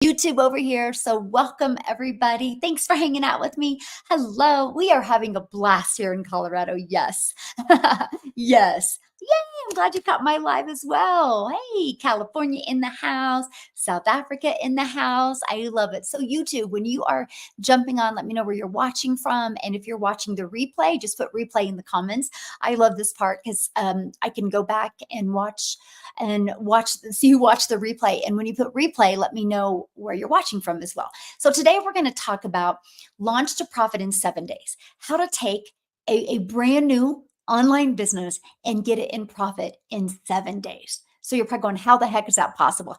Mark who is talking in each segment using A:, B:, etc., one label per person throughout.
A: YouTube over here. So welcome everybody. Thanks for hanging out with me. Hello. We are having a blast here in Colorado. Yes. Yes. Yay. I'm glad you caught my live as well. Hey, California in the house, South Africa in the house. I love it. So YouTube, when you are jumping on, let me know where you're watching from. And if you're watching the replay, just put replay in the comments. I love this part because I can go back and see who watched the replay. And when you put replay, let me know where you're watching from as well. So today we're going to talk about launch to profit in 7 days, how to take a brand new online business and get it in profit in 7 days. So you're probably going, how the heck is that possible?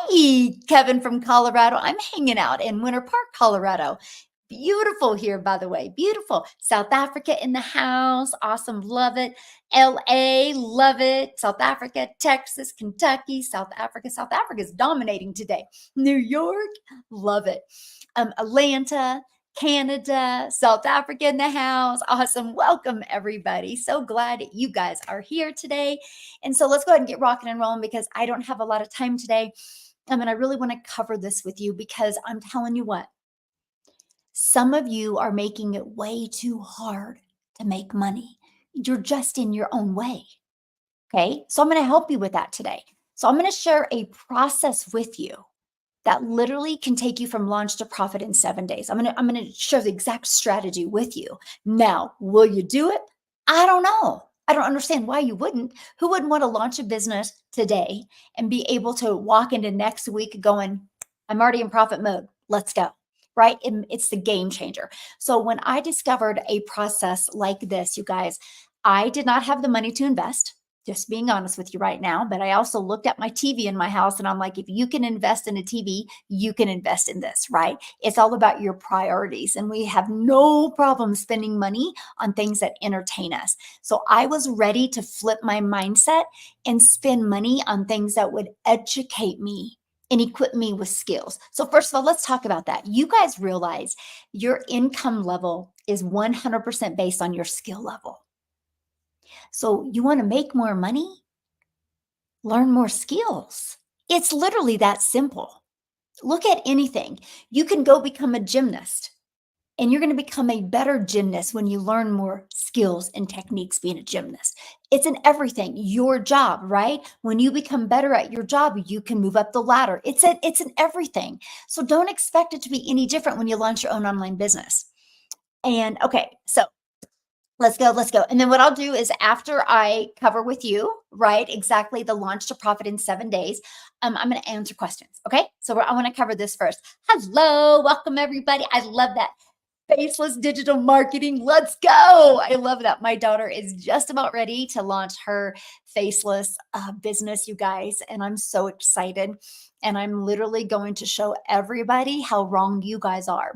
A: Hey, Kevin from Colorado. I'm hanging out in Winter Park, Colorado. Beautiful here, by the way. Beautiful. South Africa in the house. Awesome. Love it. LA, love it. South Africa, Texas, Kentucky, South Africa. South Africa is dominating today. New York, love it. Atlanta, Canada, South Africa in the house. Awesome. Welcome, everybody. So glad you guys are here today. And so let's go ahead and get rocking and rolling because I don't have a lot of time today. And I really want to cover this with you because I'm telling you what, some of you are making it way too hard to make money. You're just in your own way. Okay. So I'm going to help you with that today. So I'm going to share a process with you that literally can take you from launch to profit in 7 days. I'm going to share the exact strategy with you. Now, will you do it? I don't know. I don't understand why you wouldn't. Who wouldn't want to launch a business today and be able to walk into next week going, I'm already in profit mode. Let's go. Right? It's the game changer. So when I discovered a process like this, you guys, I did not have the money to invest, just being honest with you right now. But I also looked at my TV in my house and I'm like, if you can invest in a TV, you can invest in this, right? It's all about your priorities. And we have no problem spending money on things that entertain us. So I was ready to flip my mindset and spend money on things that would educate me and equip me with skills. So first of all, let's talk about that. You guys realize your income level is 100% based on your skill level. So you want to make more money? Learn more skills. It's literally that simple. Look at anything. You can go become a gymnast. And you're going to become a better gymnast when you learn more skills and techniques being a gymnast. It's in everything. Your job, right? When you become better at your job, you can move up the ladder. It's in everything. So don't expect it to be any different when you launch your own online business. And okay, so let's go. And then what I'll do is after I cover with you, right, exactly the launch to profit in 7 days, I'm going to answer questions. Okay. So I want to cover this first. Hello, welcome everybody. I love that. Faceless digital marketing. Let's go. I love that. My daughter is just about ready to launch her faceless business, you guys. And I'm so excited. And I'm literally going to show everybody how wrong you guys are.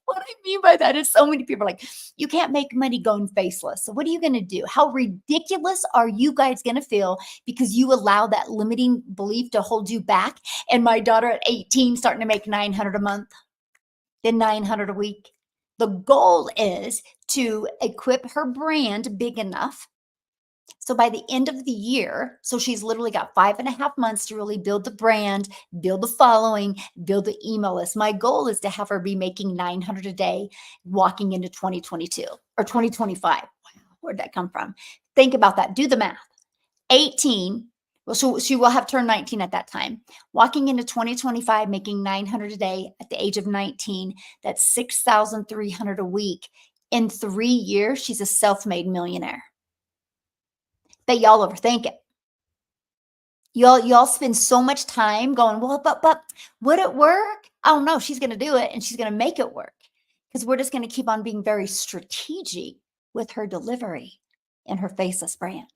A: What I mean by that is so many people are like, you can't make money going faceless. So what are you going to do? How ridiculous are you guys going to feel because you allow that limiting belief to hold you back? And my daughter at 18 starting to make 900 a month. Then 900 a week. The goal is to equip her brand big enough. So by the end of the year, so she's literally got 5.5 months to really build the brand, build the following, build the email list. My goal is to have her be making 900 a day walking into 2022 or 2025. Wow, where'd that come from? Think about that. Do the math. 18. Well, she will have turned 19 at that time. Walking into 2025, making 900 a day at the age of 19, that's 6,300 a week. In 3 years, she's a self-made millionaire. Bet y'all overthink it. Y'all spend so much time going, well, but would it work? Oh no, she's going to do it and she's going to make it work because we're just going to keep on being very strategic with her delivery and her faceless brand.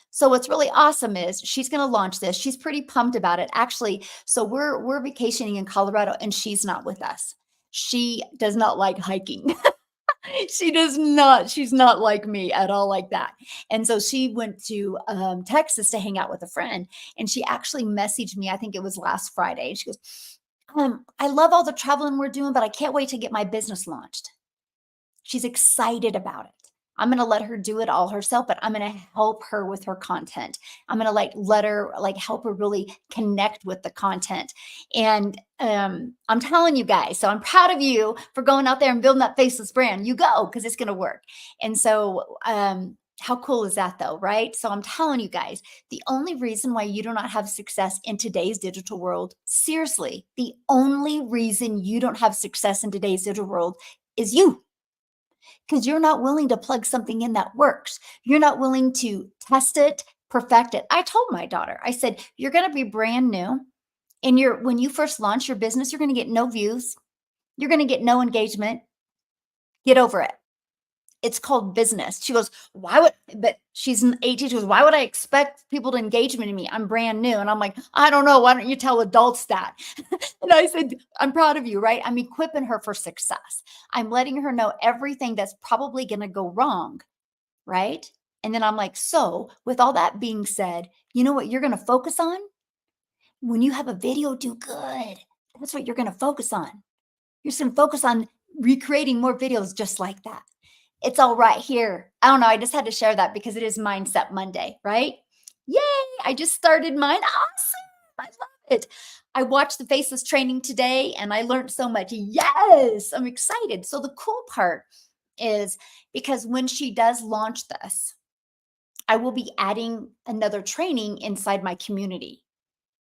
A: So what's really awesome is she's going to launch this. She's pretty pumped about it. Actually, so we're vacationing in Colorado and she's not with us. She does not like hiking. She does not. She's not like me at all like that. And so she went to Texas to hang out with a friend. And she actually messaged me, I think it was last Friday. And she goes, I love all the traveling we're doing, but I can't wait to get my business launched. She's excited about it. I'm going to let her do it all herself, but I'm going to help her with her content. I'm going to like let her like help her really connect with the content. And I'm telling you guys, so I'm proud of you for going out there and building that faceless brand. You go because it's going to work. And so how cool is that though, right? So I'm telling you guys, the only reason why you do not have success in today's digital world, seriously, the only reason you don't have success in today's digital world is you, because you're not willing to plug something in that works. You're not willing to test it, perfect it. I told my daughter, I said, you're going to be brand new. And when you first launch your business, you're going to get no views. You're going to get no engagement. Get over it. It's called business. She goes, why would, but she's an 18. She goes, why would I expect people to engage in me? I'm brand new. And I'm like, I don't know. Why don't you tell adults that? And I said, I'm proud of you, right? I'm equipping her for success. I'm letting her know everything that's probably going to go wrong, right? And then I'm like, so with all that being said, you know what you're going to focus on? When you have a video do good, that's what you're going to focus on. You're just going to focus on recreating more videos just like that. It's all right here. I don't know. I just had to share that because it is Mindset Monday, right? Yay! I just started mine. Awesome. I love it. I watched the Faceless training today and I learned so much. Yes, I'm excited. So the cool part is because when she does launch this, I will be adding another training inside my community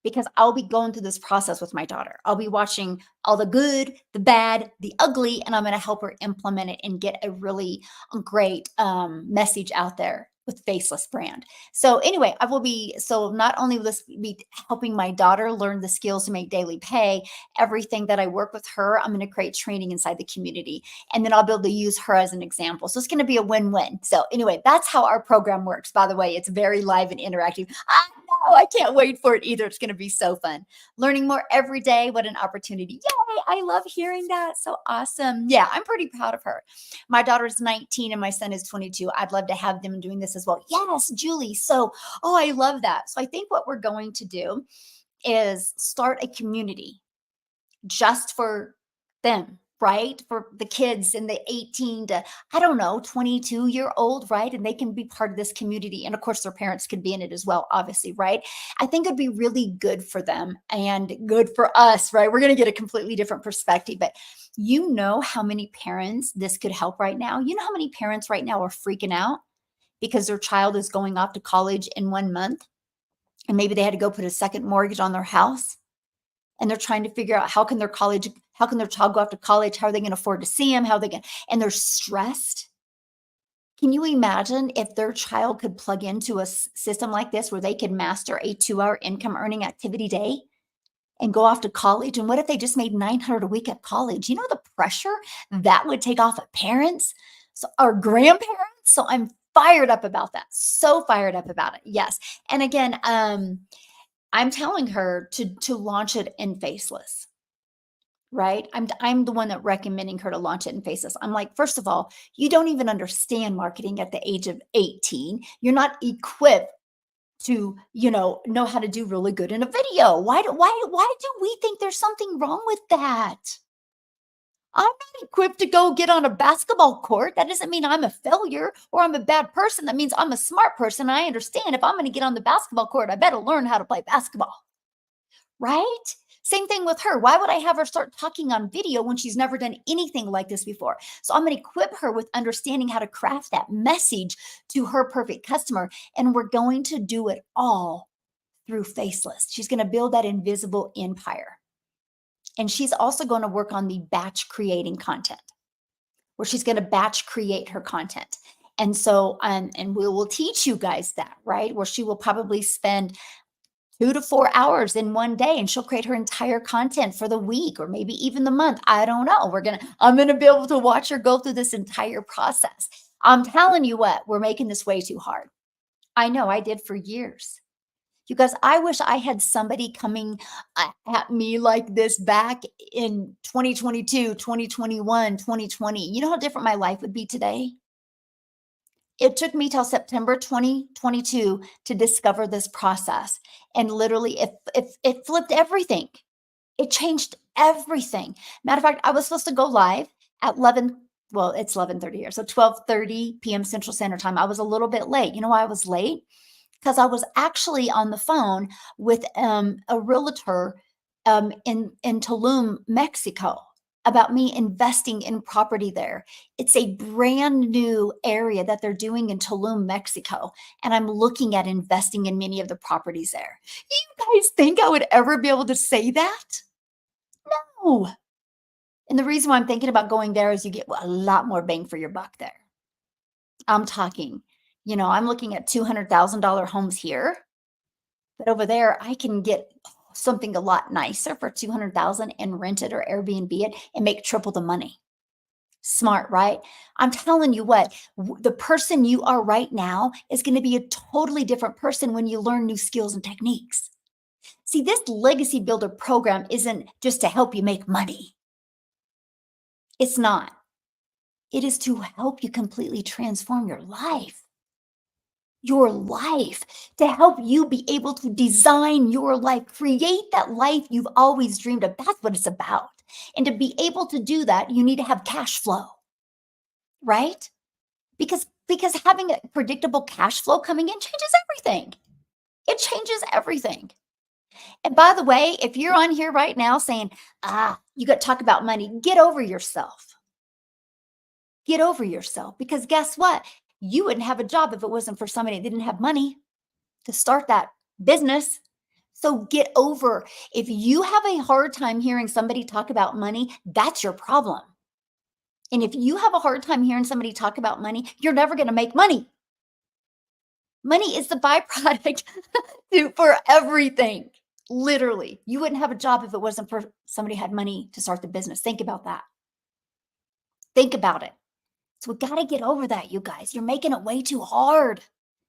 A: because I'll be going through this process with my daughter. I'll be watching all the good, the bad, the ugly, and I'm going to help her implement it and get a really great message out there with Faceless brand. So anyway, I will be, so not only will this be helping my daughter learn the skills to make daily pay, everything that I work with her, I'm going to create training inside the community. And then I'll be able to use her as an example. So it's going to be a win-win. So anyway, that's how our program works. By the way, it's very live and interactive. I can't wait for it either. It's going to be so fun. Learning more every day. What an opportunity. Yay. I love hearing that. So awesome. Yeah, I'm pretty proud of her. My daughter's 19 and my son is 22. I'd love to have them doing this as well. Yes, Julie. So, oh, I love that. So I think what we're going to do is start a community just for them, right? For the kids in the 18 to, I don't know, 22-year-old, right? And they can be part of this community. And of course, their parents could be in it as well, obviously, right? I think it'd be really good for them and good for us, right? We're going to get a completely different perspective. But you know how many parents this could help right now? You know how many parents right now are freaking out because their child is going off to college in 1 month and maybe they had to go put a second mortgage on their house? And they're trying to figure out how can their child go off to college? How are they going to afford to see him? How are they going, and they're stressed. Can you imagine if their child could plug into a system like this where they could master a 2-hour income earning activity day and go off to college? And what if they just made $900 a week at college? You know, the pressure that would take off of parents, so our grandparents. So I'm fired up about that. So fired up about it. Yes. And again, I'm telling her to launch it in Faceless, right? I'm the one that recommending her to launch it in Faceless. I'm like, first of all, you don't even understand marketing at the age of 18. You're not equipped to, know how to do really good in a video. Why do we think there's something wrong with that? I'm not equipped to go get on a basketball court. That doesn't mean I'm a failure or I'm a bad person. That means I'm a smart person. And I understand if I'm going to get on the basketball court, I better learn how to play basketball, right? Same thing with her. Why would I have her start talking on video when she's never done anything like this before? So I'm going to equip her with understanding how to craft that message to her perfect customer. And we're going to do it all through Faceless. She's going to build that invisible empire. And she's also going to work on the batch creating content, where she's going to batch create her content. And so, and we will teach you guys that, right? Where she will probably spend 2 to 4 hours in one day and she'll create her entire content for the week or maybe even the month. I don't know. I'm going to be able to watch her go through this entire process. I'm telling you what, we're making this way too hard. I know I did for years. You guys, I wish I had somebody coming at me like this back in 2022, 2021, 2020. You know how different my life would be today? It took me till September 2022 to discover this process. And literally, it flipped everything. It changed everything. Matter of fact, I was supposed to go live at Well, it's 11:30 here. So 12:30 p.m. Central Standard Time. I was a little bit late. You know why I was late? Because I was actually on the phone with a realtor in Tulum, Mexico, about me investing in property there. It's a brand new area that they're doing in Tulum, Mexico, and I'm looking at investing in many of the properties there. You guys think I would ever be able to say that? No. And the reason why I'm thinking about going there is you get a lot more bang for your buck there. I'm talking, I'm looking at $200,000 homes here, but over there I can get something a lot nicer for 200,000 and rent it or Airbnb it and make triple the money. Smart, right? I'm telling you what, the person you are right now is going to be a totally different person when you learn new skills and techniques. See, this legacy builder program isn't just to help you make money. It's not. It is to help you completely transform your life, to help you be able to design your life, create that life you've always dreamed of. That's what it's about. And to be able to do that, you need to have cash flow, right? Because having a predictable cash flow coming in changes everything. It changes everything. And by the way, if you're on here right now saying, you got to talk about money, get over yourself. Get over yourself, because guess what? You wouldn't have a job if it wasn't for somebody that didn't have money to start that business. So get over. If you have a hard time hearing somebody talk about money, that's your problem. And if you have a hard time hearing somebody talk about money, you're never going to make money. Money is the byproduct for everything. Literally, you wouldn't have a job if it wasn't for somebody had money to start the business. Think about that. Think about it. So we got to get over that, you guys. You're making it way too hard.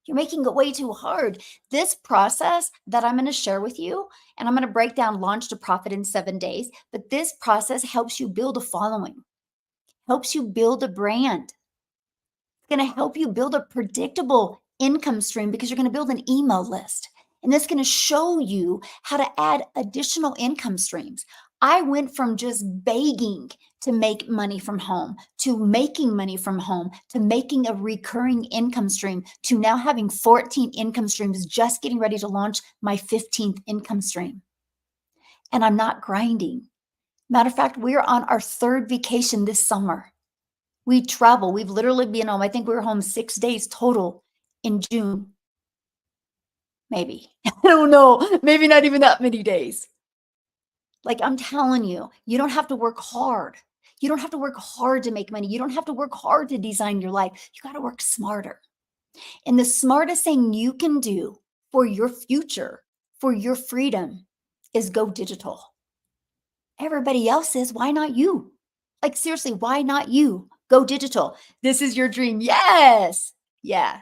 A: You're making it way too hard. This process that I'm going to share with you, and I'm going to break down Launch to Profit in 7 days, but this process helps you build a following, helps you build a brand. It's going to help you build a predictable income stream because you're going to build an email list. And that's going to show you how to add additional income streams. I went from just begging to make money from home, to making money from home, to making a recurring income stream, to now having 14 income streams, just getting ready to launch my 15th income stream. And I'm not grinding. Matter of fact, we're on our 3rd vacation this summer. We travel. We've literally been home. I think we were home 6 days total in June. Maybe. I don't know. Maybe not even that many days. Like, I'm telling you, you don't have to work hard. You don't have to work hard to make money. You don't have to work hard to design your life. You got to work smarter. And the smartest thing you can do for your future, for your freedom, is go digital. Everybody else is. Why not you? Like, seriously, why not you? Go digital. This is your dream. Yes. Yeah.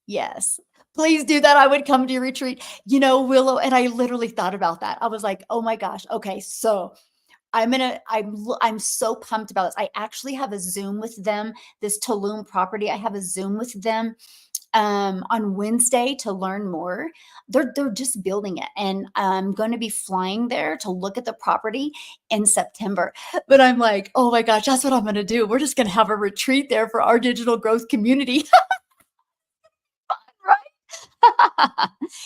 A: Yes. Please do that. I would come to your retreat. Willow, and I literally thought about that. I was like, oh my gosh. Okay. So I'm so pumped about this. I actually have a Zoom with them, this Tulum property. I have a Zoom with them on Wednesday to learn more. They're just building it, and I'm going to be flying there to look at the property in September. But I'm like, oh my gosh, that's what I'm going to do. We're just going to have a retreat there for our digital growth community. Right?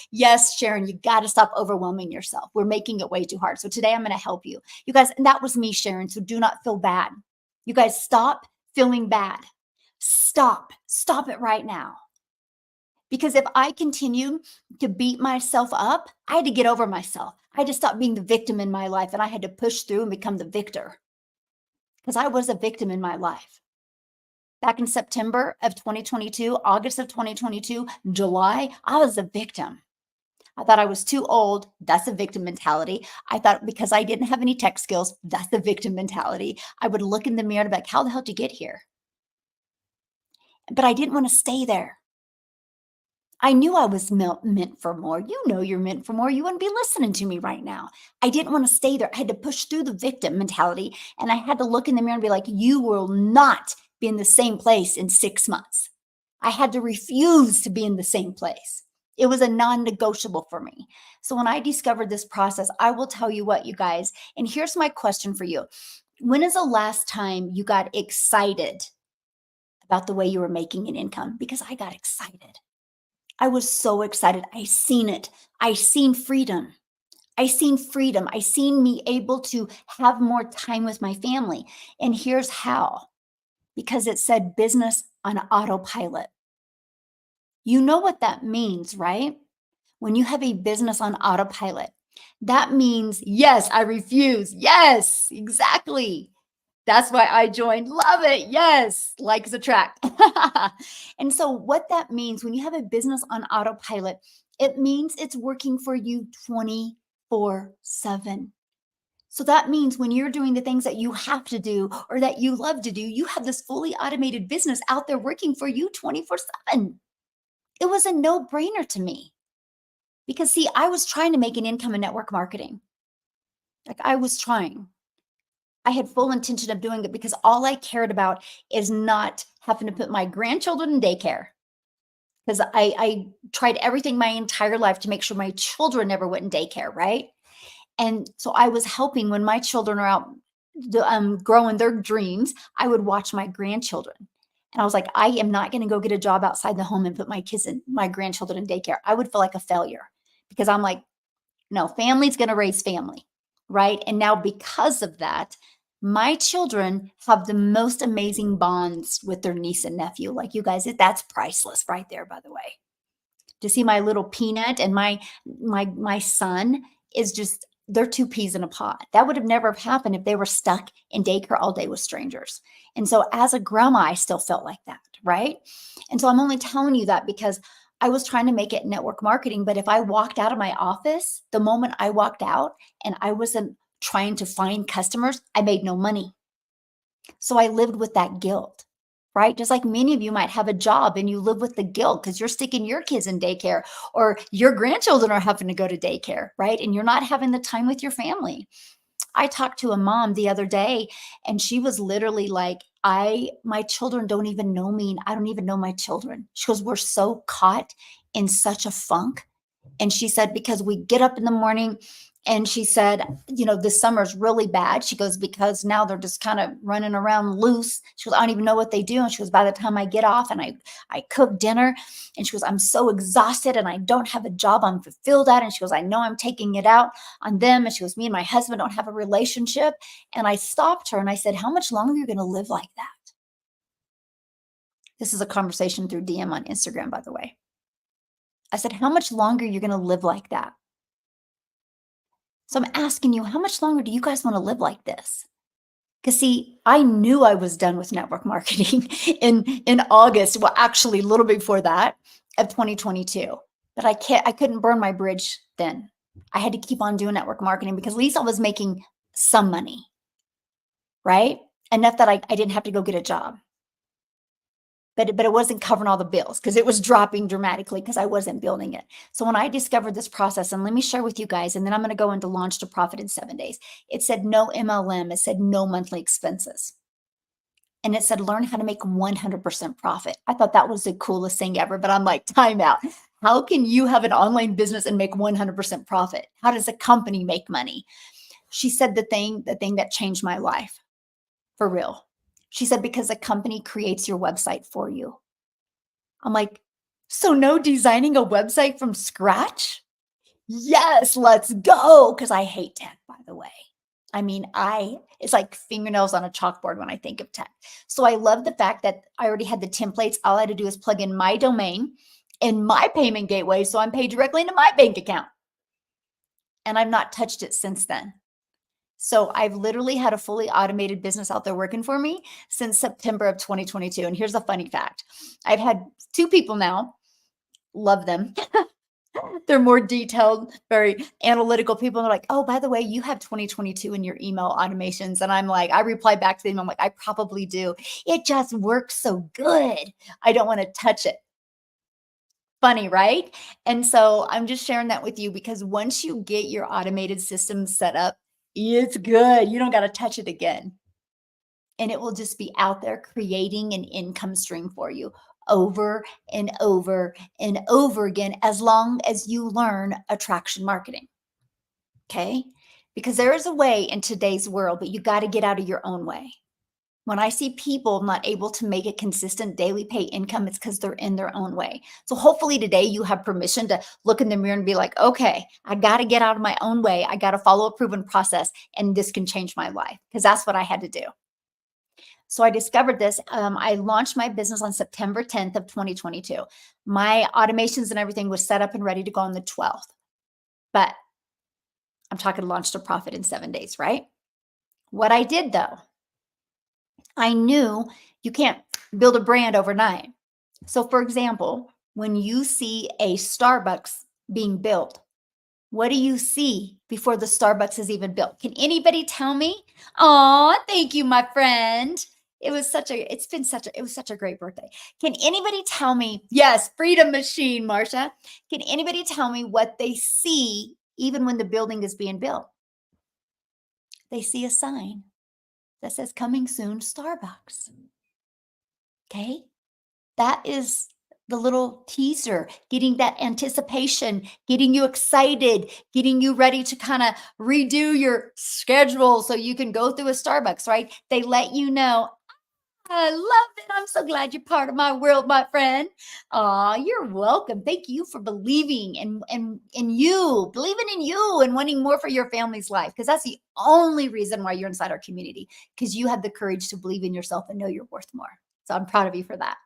A: Yes, Sharon, you got to stop overwhelming yourself. We're making it way too hard. So today I'm going to help you. You guys, and that was me, Sharon. So do not feel bad. You guys, stop feeling bad. Stop it right now. Because if I continue to beat myself up, I had to get over myself. I had to stop being the victim in my life, and I had to push through and become the victor. Because I was a victim in my life. Back in September of 2022, August of 2022, July, I was a victim. I thought I was too old. That's a victim mentality. I thought because I didn't have any tech skills, that's the victim mentality. I would look in the mirror and be like, how the hell did you get here? But I didn't want to stay there. I knew I was meant for more. You know you're meant for more. You wouldn't be listening to me right now. I didn't want to stay there. I had to push through the victim mentality, and I had to look in the mirror and be like, you will not be in the same place in 6 months. I had to refuse to be in the same place. It was a non-negotiable for me. So when I discovered this process, I will tell you what, you guys, and here's my question for you. When is the last time you got excited about the way you were making an income? Because I got excited. I was so excited. I seen it. I seen freedom. I seen freedom. I seen me able to have more time with my family. And here's how, because it said business on autopilot. You know what that means, right? When you have a business on autopilot, that means, yes, I refuse. Yes, exactly. That's why I joined. Love it. Yes, likes attract. And so, what that means when you have a business on autopilot, it means it's working for you 24/7. So that means when you're doing the things that you have to do or that you love to do, you have this fully automated business out there working for you 24/7. It was a no brainer to me because, see, I was trying to make an income in network marketing. Like I was trying. I had full intention of doing it because all I cared about is not having to put my grandchildren in daycare. Because I tried everything my entire life to make sure my children never went in daycare, right? And so I was helping when my children are out growing their dreams, I would watch my grandchildren. And I was like, I am not going to go get a job outside the home and put my grandchildren in daycare. I would feel like a failure because I'm like, no, family's going to raise family, right? And now because of that, my children have the most amazing bonds with their niece and nephew. Like you guys, that's priceless right there, by the way. To see my little peanut and my son is just, they're two peas in a pod. That would have never happened if they were stuck in daycare all day with strangers. And so as a grandma, I still felt like that, right? And so I'm only telling you that because I was trying to make it network marketing, but if I walked out of my office, the moment I walked out and I wasn't trying to find customers, I made no money. So I lived with that guilt, right? Just like many of you might have a job and you live with the guilt because you're sticking your kids in daycare or your grandchildren are having to go to daycare, right? And you're not having the time with your family. I talked to a mom the other day and she was literally like, my children don't even know me and I don't even know my children. She goes, we're so caught in such a funk. And she said, because we get up in the morning and she said, this summer's really bad. She goes, because now they're just kind of running around loose. She goes, I don't even know what they do. And she goes, by the time I get off and I cook dinner, and she goes, I'm so exhausted and I don't have a job I'm fulfilled at. And she goes, I know I'm taking it out on them. And she goes, me and my husband don't have a relationship. And I stopped her and I said, how much longer are you going to live like that? This is a conversation through DM on Instagram, by the way. I said, how much longer are you going to live like that? So I'm asking you, how much longer do you guys want to live like this? Because see, I knew I was done with network marketing in August. Well, actually, a little bit before that of 2022. But I couldn't burn my bridge then. I had to keep on doing network marketing because at least I was making some money, right? Enough that I didn't have to go get a job. But it wasn't covering all the bills because it was dropping dramatically because I wasn't building it. So when I discovered this process, and let me share with you guys, and then I'm going to go into launch to profit in 7 days. It said no MLM. It said no monthly expenses. And it said learn how to make 100% profit. I thought that was the coolest thing ever, but I'm like, time out. How can you have an online business and make 100% profit? How does a company make money? She said the thing that changed my life for real. She said, because a company creates your website for you. I'm like, so no designing a website from scratch? Yes, let's go. Because I hate tech, by the way. I mean, it's like fingernails on a chalkboard when I think of tech. So I love the fact that I already had the templates. All I had to do is plug in my domain and my payment gateway. So I'm paid directly into my bank account. And I've not touched it since then. So I've literally had a fully automated business out there working for me since September of 2022. And here's a funny fact. I've had 2 people now, love them. They're more detailed, very analytical people. They're like, oh, by the way, you have 2022 in your email automations. And I'm like, I reply back to them. I'm like, I probably do. It just works so good. I don't want to touch it. Funny, right? And so I'm just sharing that with you because once you get your automated system set up, it's good. You don't got to touch it again. And it will just be out there creating an income stream for you over and over and over again, as long as you learn attraction marketing. Okay. because there is a way in today's world, but you got to get out of your own way. When I see people not able to make a consistent daily pay income, it's because they're in their own way. So hopefully today you have permission to look in the mirror and be like, okay, I got to get out of my own way. I got to follow a proven process, and this can change my life, because that's what I had to do. So I discovered this. I launched my business on September 10th of 2022. My automations and everything was set up and ready to go on the 12th. But I'm talking launch to profit in 7 days, right? What I did though, I knew you can't build a brand overnight. So, for example, when you see a Starbucks being built, what do you see before the Starbucks is even built? Can anybody tell me? Oh, thank you, my friend. It was such a great birthday. Can anybody tell me? Yes, Freedom Machine, Marsha. Can anybody tell me what they see even when the building is being built? They see a sign that says coming soon, Starbucks. Okay. That is the little teaser, getting that anticipation, getting you excited, getting you ready to kind of redo your schedule so you can go through a Starbucks, right? They let you know, I love it. I'm so glad you're part of my world, my friend. Aw, you're welcome. Thank you for believing in you, believing in you and wanting more for your family's life. Because that's the only reason why you're inside our community, because you have the courage to believe in yourself and know you're worth more. So I'm proud of you for that.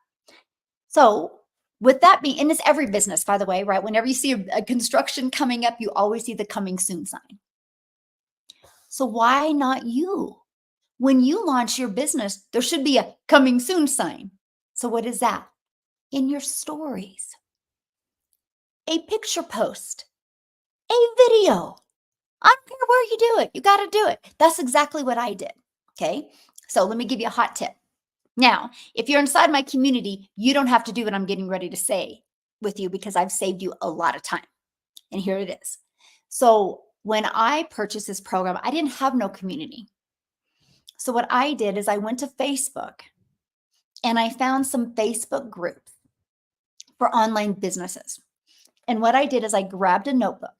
A: So, with that being, and it's every business, by the way, right? Whenever you see a construction coming up, you always see the coming soon sign. So, why not you? When you launch your business, there should be a coming soon sign. So, what is that? In your stories, a picture post, a video. I don't care where you do it, you got to do it. That's exactly what I did. Okay. So, let me give you a hot tip. Now, if you're inside my community, you don't have to do what I'm getting ready to say with you, because I've saved you a lot of time. And here it is. So, when I purchased this program, I didn't have no community. So, what I did is I went to Facebook and I found some Facebook groups for online businesses. And what I did is I grabbed a notebook.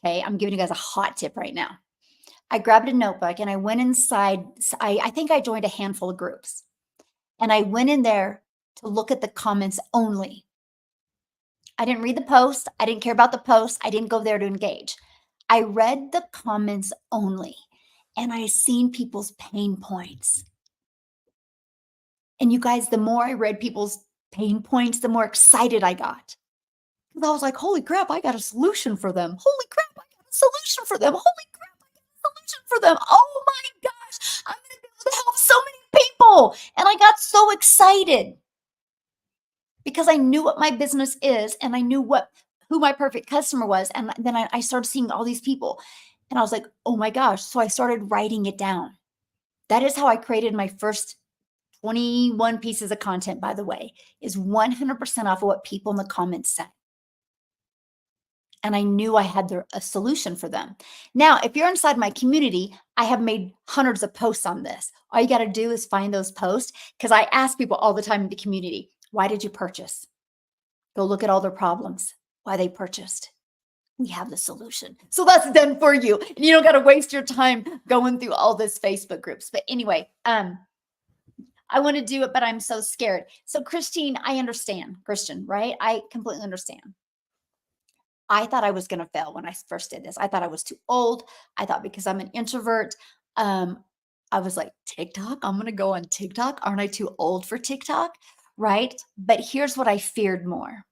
A: Okay. I'm giving you guys a hot tip right now. I grabbed a notebook and I went inside. I think I joined a handful of groups. And I went in there to look at the comments only. I didn't read the post. I didn't care about the post. I didn't go there to engage. I read the comments only, and I seen people's pain points. And you guys, the more I read people's pain points, the more excited I got. Because I was like, holy crap, I got a solution for them. Holy crap, I got a solution for them. Holy crap, I got a solution for them. Oh my gosh, I'm going to be able to help so many people. And I got so excited, because I knew what my business is and I knew who my perfect customer was. And then I started seeing all these people and I was like, oh my gosh. So I started writing it down. That is how I created my first 21 pieces of content, by the way, is 100% off of what people in the comments said. And I knew I had a solution for them. Now, if you're inside my community, I have made hundreds of posts on this. All you got to do is find those posts, because I ask people all the time in the community, why did you purchase? Go look at all their problems, why they purchased. We have the solution. So that's done for you. And you don't got to waste your time going through all this Facebook groups. But anyway, I want to do it, but I'm so scared. So Christine, I understand. Christian, right? I completely understand. I thought I was going to fail when I first did this. I thought I was too old. I thought because I'm an introvert, I was like, TikTok? I'm going to go on TikTok. Aren't I too old for TikTok? Right? But here's what I feared more.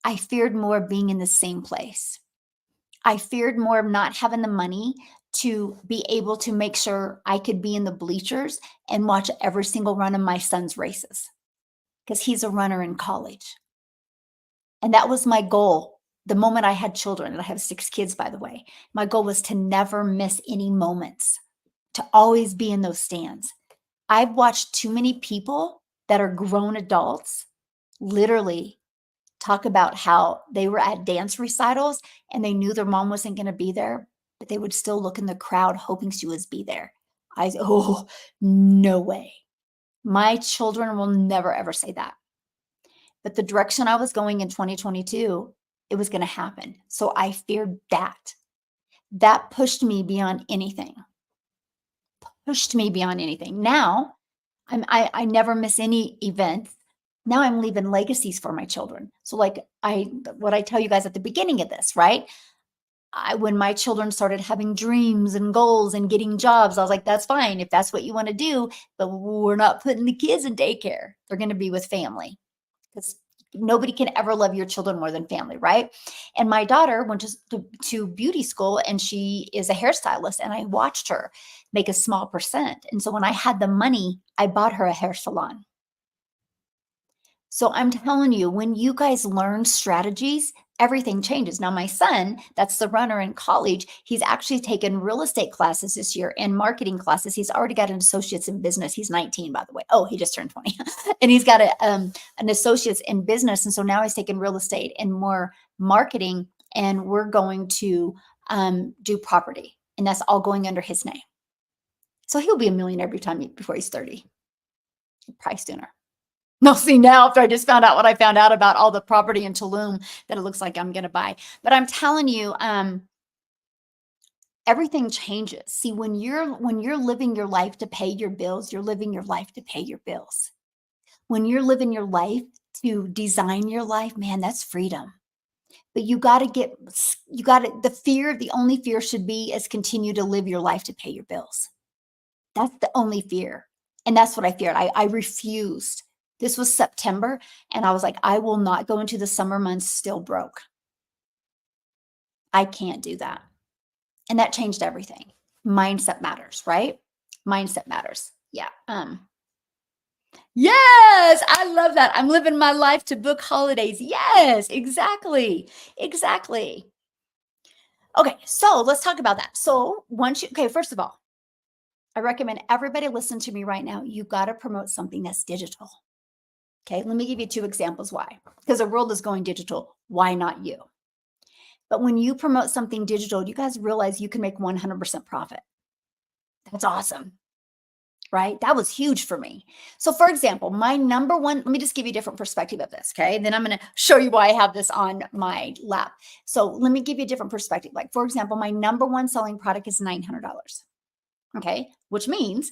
A: I feared more being in the same place. I feared more of not having the money to be able to make sure I could be in the bleachers and watch every single run of my son's races, because he's a runner in college. And that was my goal. The moment I had children, and I have 6 kids, by the way, my goal was to never miss any moments, to always be in those stands. I've watched too many people that are grown adults literally talk about how they were at dance recitals and they knew their mom wasn't going to be there, but they would still look in the crowd hoping she was be there. Oh, no way. My children will never, ever say that. But the direction I was going in 2022, it was going to happen. So I feared that. That pushed me beyond anything, pushed me beyond anything. Now I never miss any events. Now I'm leaving legacies for my children. So like what I tell you guys at the beginning of this, right? When my children started having dreams and goals and getting jobs, I was like, that's fine if that's what you want to do, but we're not putting the kids in daycare. They're going to be with family because nobody can ever love your children more than family, right? And my daughter went to beauty school and she is a hairstylist, and I watched her make a small percent. And so when I had the money, I bought her a hair salon. So I'm telling you, when you guys learn strategies, everything changes. Now, my son, that's the runner in college, he's actually taken real estate classes this year and marketing classes. He's already got an associate's in business. He's 19, by the way. Oh, he just turned 20. And he's got an associate's in business. And so now he's taking real estate and more marketing. And we're going to do property. And that's all going under his name. So he'll be a millionaire every time before he's 30, probably sooner. No, see now after I just found out what I found out about all the property in Tulum that it looks like I'm gonna buy. But I'm telling you, everything changes. See, when you're living your life to pay your bills, you're living your life to pay your bills. When you're living your life to design your life, man, that's freedom. But the fear, the only fear should be is continue to live your life to pay your bills. That's the only fear. And that's what I feared. I refused. This was September, and I was like, I will not go into the summer months still broke. I can't do that. And that changed everything. Mindset matters, right? Mindset matters. Yeah. Yes, I love that. I'm living my life to book holidays. Yes, exactly. Exactly. Okay, so let's talk about that. So okay, first of all, I recommend everybody listen to me right now. You got to promote something that's digital. Okay, let me give you two examples why. Because the world is going digital. Why not you? But when you promote something digital, you guys realize you can make 100% profit. That's awesome, right? That was huge for me. So, for example, my number one, let me just give you a different perspective of this, okay? Then I'm going to show you why I have this on my lap. So, let me give you a different perspective. Like, for example, my number one selling product is $900, okay? Which means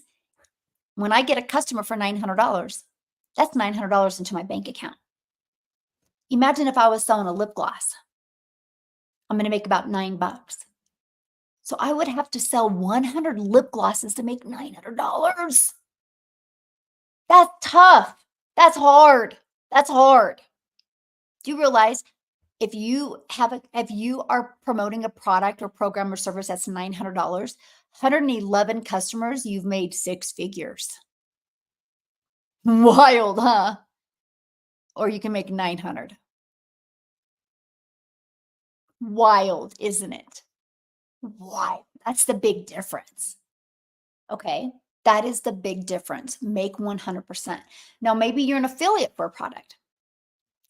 A: when I get a customer for $900, that's $900 into my bank account. Imagine if I was selling a lip gloss. I'm going to make about $9. So I would have to sell 100 lip glosses to make $900. That's tough. That's hard. That's hard. Do you realize if you are promoting a product or program or service that's $900, 111 customers, you've made six figures. Wild, huh? Or you can make 900. Wild, isn't it? Wild. That's the big difference. Okay. That is the big difference. Make 100%. Now, maybe you're an affiliate for a product.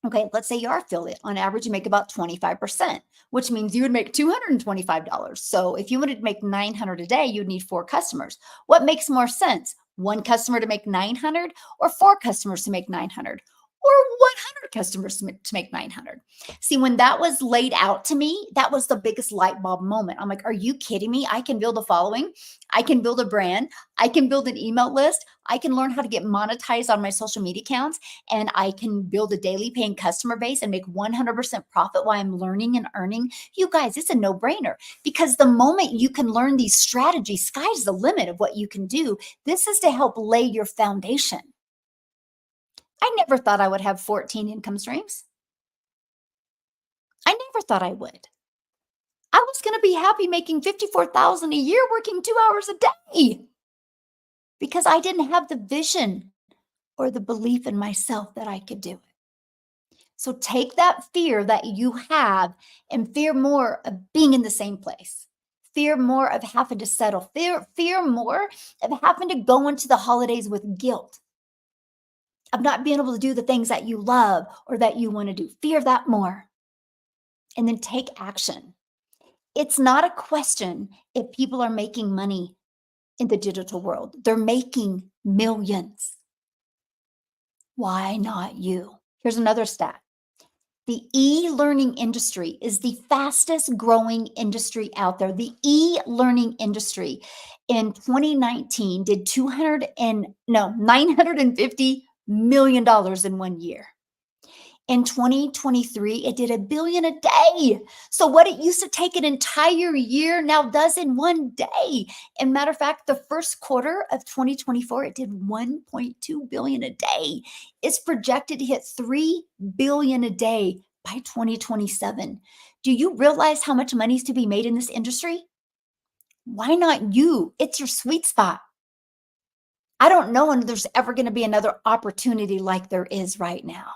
A: Okay. Let's say you're affiliate. On average, you make about 25%, which means you would make $225. So if you wanted to make 900 a day, you'd need four customers. What makes more sense? One customer to make 900 or four customers to make 900? Or 100 customers to make 900. See, when that was laid out to me, that was the biggest light bulb moment. I'm like, are you kidding me? I can build a following. I can build a brand. I can build an email list. I can learn how to get monetized on my social media accounts. And I can build a daily paying customer base and make 100% profit while I'm learning and earning. You guys, it's a no brainer because the moment you can learn these strategies, sky's the limit of what you can do. This is to help lay your foundation. I never thought I would have 14 income streams. I never thought I would. I was going to be happy making 54,000 a year working 2 hours a day because I didn't have the vision or the belief in myself that I could do it. So take that fear that you have and fear more of being in the same place. Fear more of having to settle. Fear more of having to go into the holidays with guilt. Of not being able to do the things that you love or that you want to do. Fear that more. And then take action. It's not a question if people are making money in the digital world. They're making millions. Why not you? Here's another stat. The e-learning industry is the fastest growing industry out there. The e-learning industry in 2019 did 950 million dollars in 1 year. In 2023, it did a billion a day. So what it used to take an entire year now does in 1 day. And matter of fact, the first quarter of 2024, it did 1.2 billion a day. It's projected to hit 3 billion a day by 2027. Do you realize how much money is to be made in this industry? Why not you? It's your sweet spot. I don't know when there's ever going to be another opportunity like there is right now.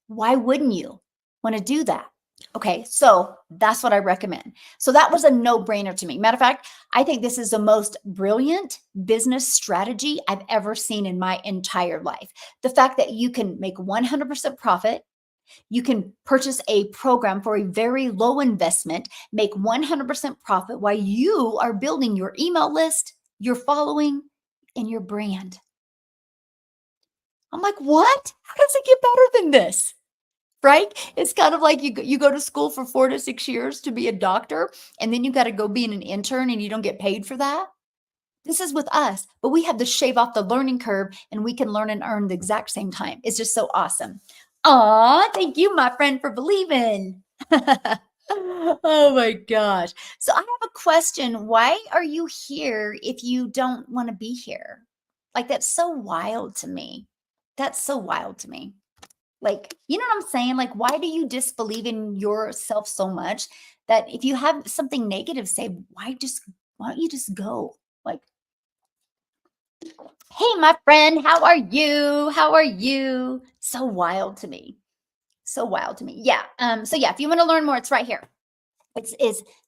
A: Why wouldn't you want to do that? Okay, so that's what I recommend. So that was a no-brainer to me. Matter of fact, I think this is the most brilliant business strategy I've ever seen in my entire life. The fact that you can make 100% profit, you can purchase a program for a very low investment, make 100% profit while you are building your email list, your following, and your brand. I'm like, what? How does it get better than this? Right? It's kind of like you go to school for 4 to 6 years to be a doctor, and then you gotta go be an intern and you don't get paid for that. This is with us, but we have to shave off the learning curve and we can learn and earn the exact same time. It's just so awesome. Aw, thank you, my friend, for believing. Oh my gosh. So I have a question. Why are you here if you don't want to be here? Like, that's so wild to me. That's so wild to me. Like, you know what I'm saying? Like, why do you disbelieve in yourself so much that if you have something negative say, why don't you just go? Like, hey, my friend, how are you? How are you? So wild to me. So wild to me. Yeah. So yeah, if you want to learn more, it's right here. It's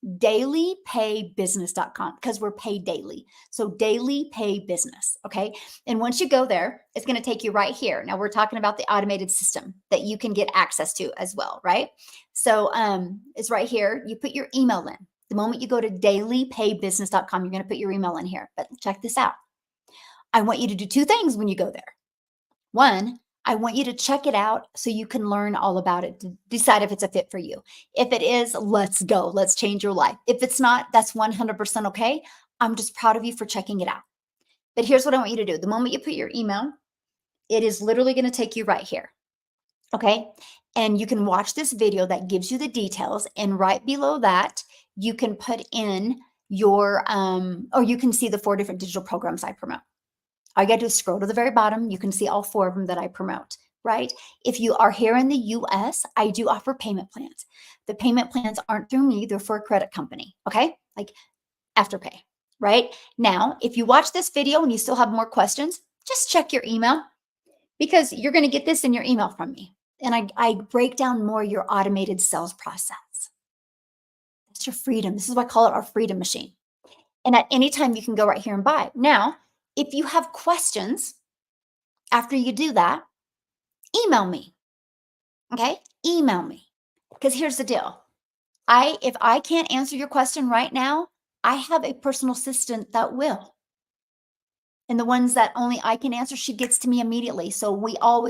A: dailypaybusiness.com because we're paid daily. So daily pay business. Okay. And once you go there, it's going to take you right here. Now we're talking about the automated system that you can get access to as well. Right. So it's right here. You put your email in. The moment you go to dailypaybusiness.com, you're going to put your email in here. But check this out. I want you to do two things when you go there. One, I want you to check it out so you can learn all about it to decide if it's a fit for you. If it is, let's go. Let's change your life. If it's not, that's 100% okay. I'm just proud of you for checking it out. But here's what I want you to do. The moment you put your email, it is literally going to take you right here. Okay. And you can watch this video that gives you the details. And right below that, you can put in your, or you can see the 4 different digital programs I promote. All you got to do is scroll to the very bottom. You can see all 4 of them that I promote, right? If you are here in the US, I do offer payment plans. The payment plans aren't through me, they're for a credit company, okay? Like Afterpay, right? Now, if you watch this video and you still have more questions, just check your email because you're going to get this in your email from me. And I break down more your automated sales process. That's your freedom. This is why I call it our freedom machine. And at any time, you can go right here and buy. Now, if you have questions after you do that, email me. Okay? Email me. Because here's the deal. If I can't answer your question right now, I have a personal assistant that will. And the ones that only I can answer, she gets to me immediately. So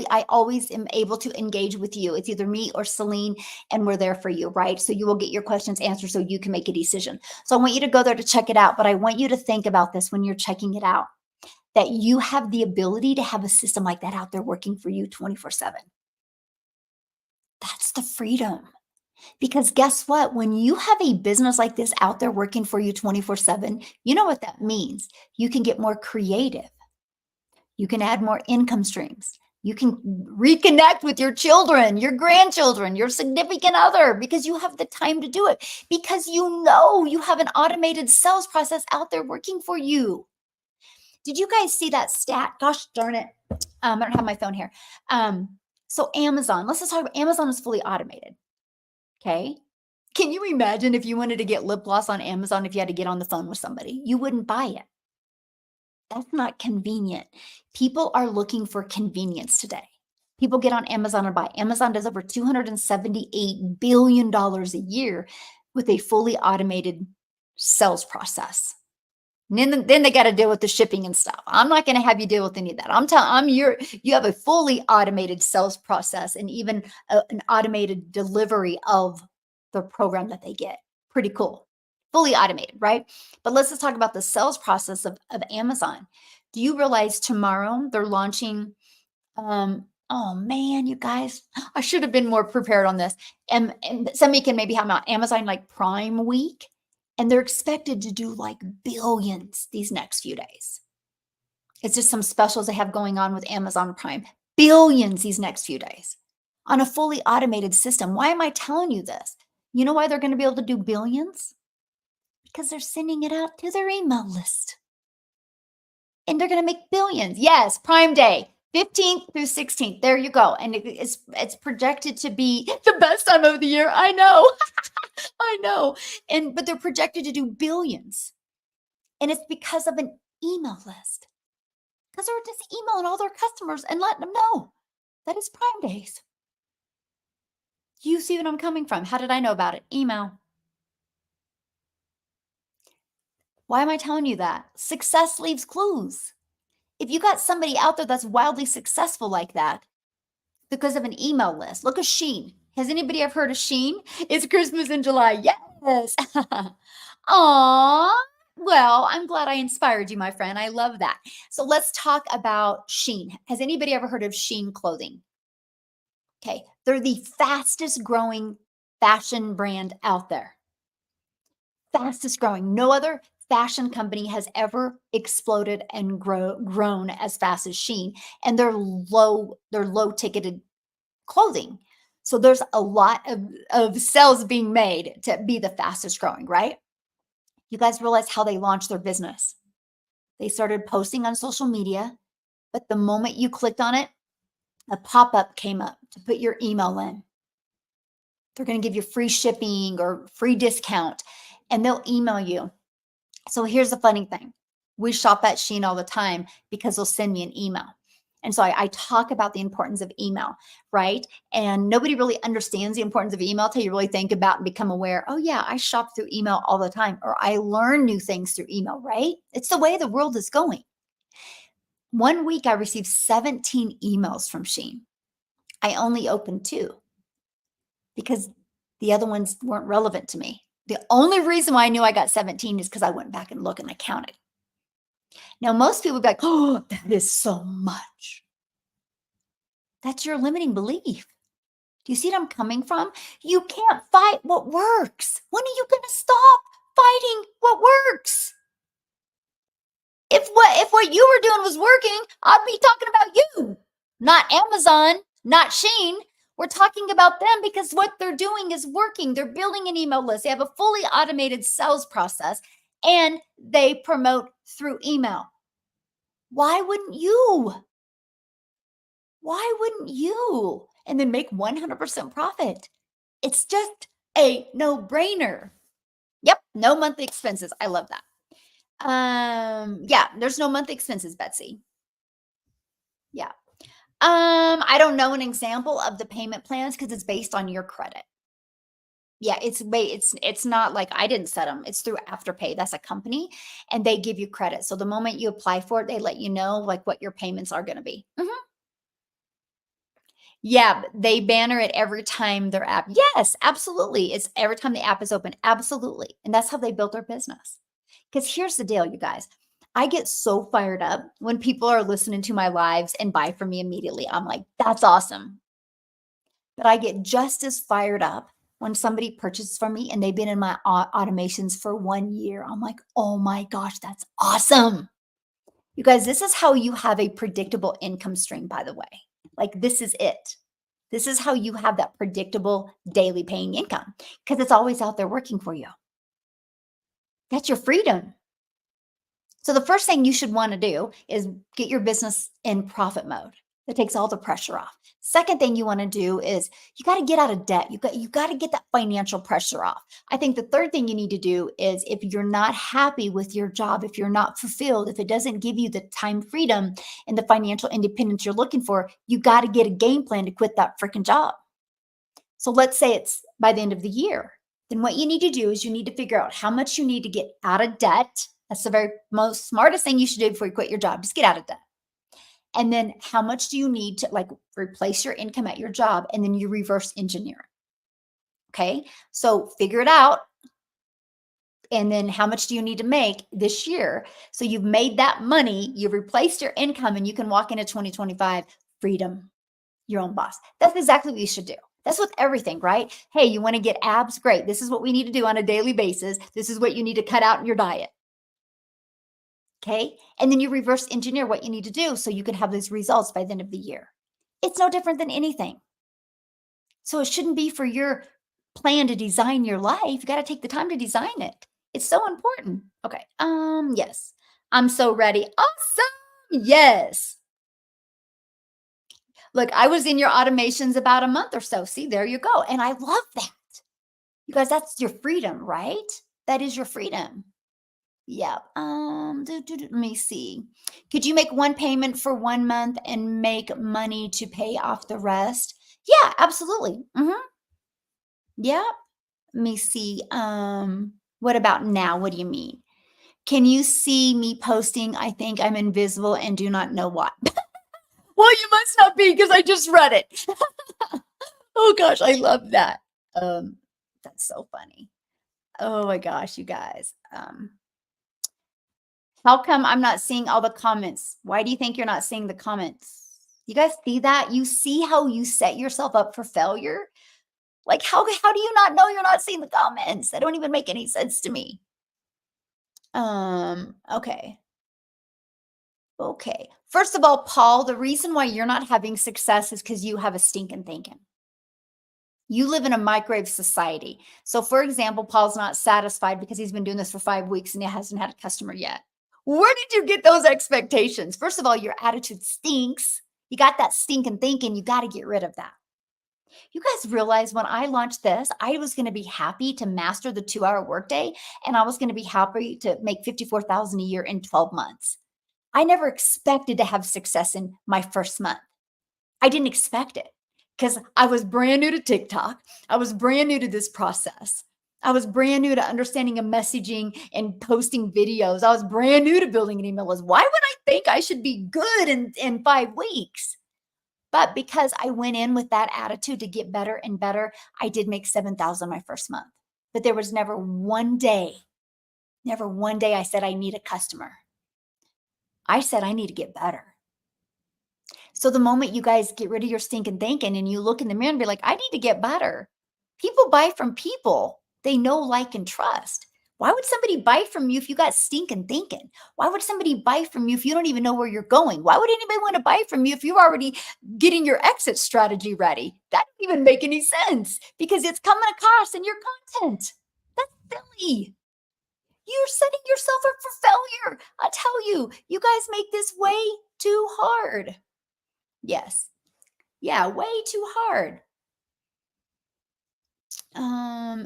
A: I always am able to engage with you. It's either me or Celine, and we're there for you, right? So you will get your questions answered so you can make a decision. So I want you to go there to check it out, but I want you to think about this when you're checking it out, that you have the ability to have a system like that out there working for you 24/7. That's the freedom. Because guess what? When you have a business like this out there working for you 24/7, you know what that means. You can get more creative. You can add more income streams. You can reconnect with your children, your grandchildren, your significant other because you have the time to do it. Because you know you have an automated sales process out there working for you. Did you guys see that stat? Gosh darn it. I don't have my phone here. So Amazon, let's just talk about Amazon is fully automated. Okay. Can you imagine if you wanted to get lip gloss on Amazon if you had to get on the phone with somebody? You wouldn't buy it. That's not convenient. People are looking for convenience today. People get on Amazon and buy. Amazon does over $278 billion a year with a fully automated sales process. And then they got to deal with the shipping and stuff. I'm not going to have you deal with any of that. You have a fully automated sales process and even an automated delivery of the program that they get. Pretty cool. Fully automated, right? But let's just talk about the sales process of Amazon. Do you realize tomorrow they're launching oh man, you guys, I should have been more prepared on this. And somebody can maybe have on Amazon like Prime Week, and they're expected to do like billions these next few days. It's just some specials they have going on with Amazon Prime. Billions these next few days on a fully automated system. Why am I telling you this? You know why they're going to be able to do billions? Because they're sending it out to their email list. And they're going to make billions. Yes, Prime Day. 15th through 16th. There you go. And it's projected to be the best time of the year. I know. I know. But they're projected to do billions. And it's because of an email list. Because they're just emailing all their customers and letting them know that it's Prime Days. You see what I'm coming from. How did I know about it? Email. Why am I telling you that? Success leaves clues. If you got somebody out there that's wildly successful like that because of an email list, look at Sheen. Has anybody ever heard of Sheen? It's Christmas in July. Yes. Aw. Well, I'm glad I inspired you, my friend. I love that. So let's talk about Sheen. Has anybody ever heard of Sheen clothing? Okay. They're the fastest growing fashion brand out there. Fastest growing. No other fashion company has ever exploded and grown as fast as Sheen. And they're low ticketed clothing. So there's a lot of sales being made to be the fastest growing, right? You guys realize how they launched their business. They started posting on social media, but the moment you clicked on it, a pop-up came up to put your email in. They're going to give you free shipping or free discount, and they'll email you. So here's the funny thing. We shop at Shein all the time because they'll send me an email. And so I talk about the importance of email, right? And nobody really understands the importance of email till you really think about and become aware, oh yeah, I shop through email all the time, or I learn new things through email, right? It's the way the world is going. One week I received 17 emails from Shein. I only opened 2 because the other ones weren't relevant to me. The only reason why I knew I got 17 is because I went back and looked and I counted. Now, most people would be like, oh, that is so much. That's your limiting belief. Do you see what I'm coming from? You can't fight what works. When are you going to stop fighting what works? If what you were doing was working, I'd be talking about you, not Amazon, not Shein. We're talking about them because what they're doing is working. They're building an email list. They have a fully automated sales process and they promote through email. Why wouldn't you? Why wouldn't you? And then make 100% profit. It's just a no-brainer. Yep, no monthly expenses. I love that. Yeah, there's no monthly expenses, Betsy. Yeah. I don't know an example of the payment plans because it's based on your credit. Yeah, it's not like I didn't set them. It's through Afterpay. That's a company, and they give you credit. So the moment you apply for it, they let you know like what your payments are going to be. Yeah, they banner it every time their app. Yes, absolutely. It's every time the app is open. Absolutely. And that's how they built their business. Because here's the deal, you guys. I get so fired up when people are listening to my lives and buy from me immediately. I'm like, that's awesome. But I get just as fired up when somebody purchases from me and they've been in my automations for 1 year. I'm like, oh my gosh, that's awesome. You guys, this is how you have a predictable income stream, by the way. Like, this is it. This is how you have that predictable daily paying income because it's always out there working for you. That's your freedom. So the first thing you should want to do is get your business in profit mode. That takes all the pressure off. Second thing you want to do is you got to get out of debt. You got to get that financial pressure off. I think the third thing you need to do is if you're not happy with your job, if you're not fulfilled, if it doesn't give you the time freedom and the financial independence you're looking for, you got to get a game plan to quit that freaking job. So let's say it's by the end of the year. Then what you need to do is you need to figure out how much you need to get out of debt That's the very most smartest thing you should do before you quit your job. Just get out of debt. And then how much do you need to like replace your income at your job? And then you reverse engineer. Okay. So figure it out. And then how much do you need to make this year? So you've made that money, you've replaced your income, and you can walk into 2025 freedom, your own boss. That's exactly what you should do. That's with everything, right? Hey, you want to get abs? Great. This is what we need to do on a daily basis. This is what you need to cut out in your diet. Okay. And then you reverse engineer what you need to do so you can have those results by the end of the year. It's no different than anything. So it shouldn't be for your plan to design your life. You got to take the time to design it. It's so important. Okay. Yes. I'm so ready. Awesome. Yes. Look, I was in your automations about a month or so. See, there you go. And I love that. You guys, that's your freedom, right? That is your freedom. Yeah. Let me see. Could you make one payment for 1 month and make money to pay off the rest? Yeah, absolutely. Yeah. Let me see. What about now? What do you mean? Can you see me posting? I think I'm invisible and do not know why. Well, you must not be because I just read it. Oh gosh, I love that. That's so funny. Oh my gosh, you guys. How come I'm not seeing all the comments? Why do you think you're not seeing the comments? You guys see that? You see how you set yourself up for failure? Like how do you not know you're not seeing the comments? That don't even make any sense to me. Okay. Okay. First of all, Paul, the reason why you're not having success is because you have a stinking thinking. You live in a microwave society. So, for example, Paul's not satisfied because he's been doing this for 5 weeks and he hasn't had a customer yet. Where did you get those expectations? First of all, your attitude stinks. You got that stinking thinking. You got to get rid of that. You guys realize when I launched this, I was going to be happy to master the 2-hour workday and I was going to be happy to make 54,000 a year in 12 months. I never expected to have success in my first month. I didn't expect it because I was brand new to TikTok. I was brand new to this process. I was brand new to understanding of messaging and posting videos. I was brand new to building an email list. Why would I think I should be good in 5 weeks? But because I went in with that attitude to get better and better, I did make 7,000 my first month. But there was never one day I said I need a customer. I said I need to get better. So the moment you guys get rid of your stinking thinking and you look in the mirror and be like, I need to get better. People buy from people they know, like, and trust. Why would somebody buy from you if you got stinking thinking? Why would somebody buy from you if you don't even know where you're going? Why would anybody want to buy from you if you're already getting your exit strategy ready? That doesn't even make any sense because it's coming across in your content. That's silly. You're setting yourself up for failure. I tell you, you guys make this way too hard. Yes. Yeah, way too hard.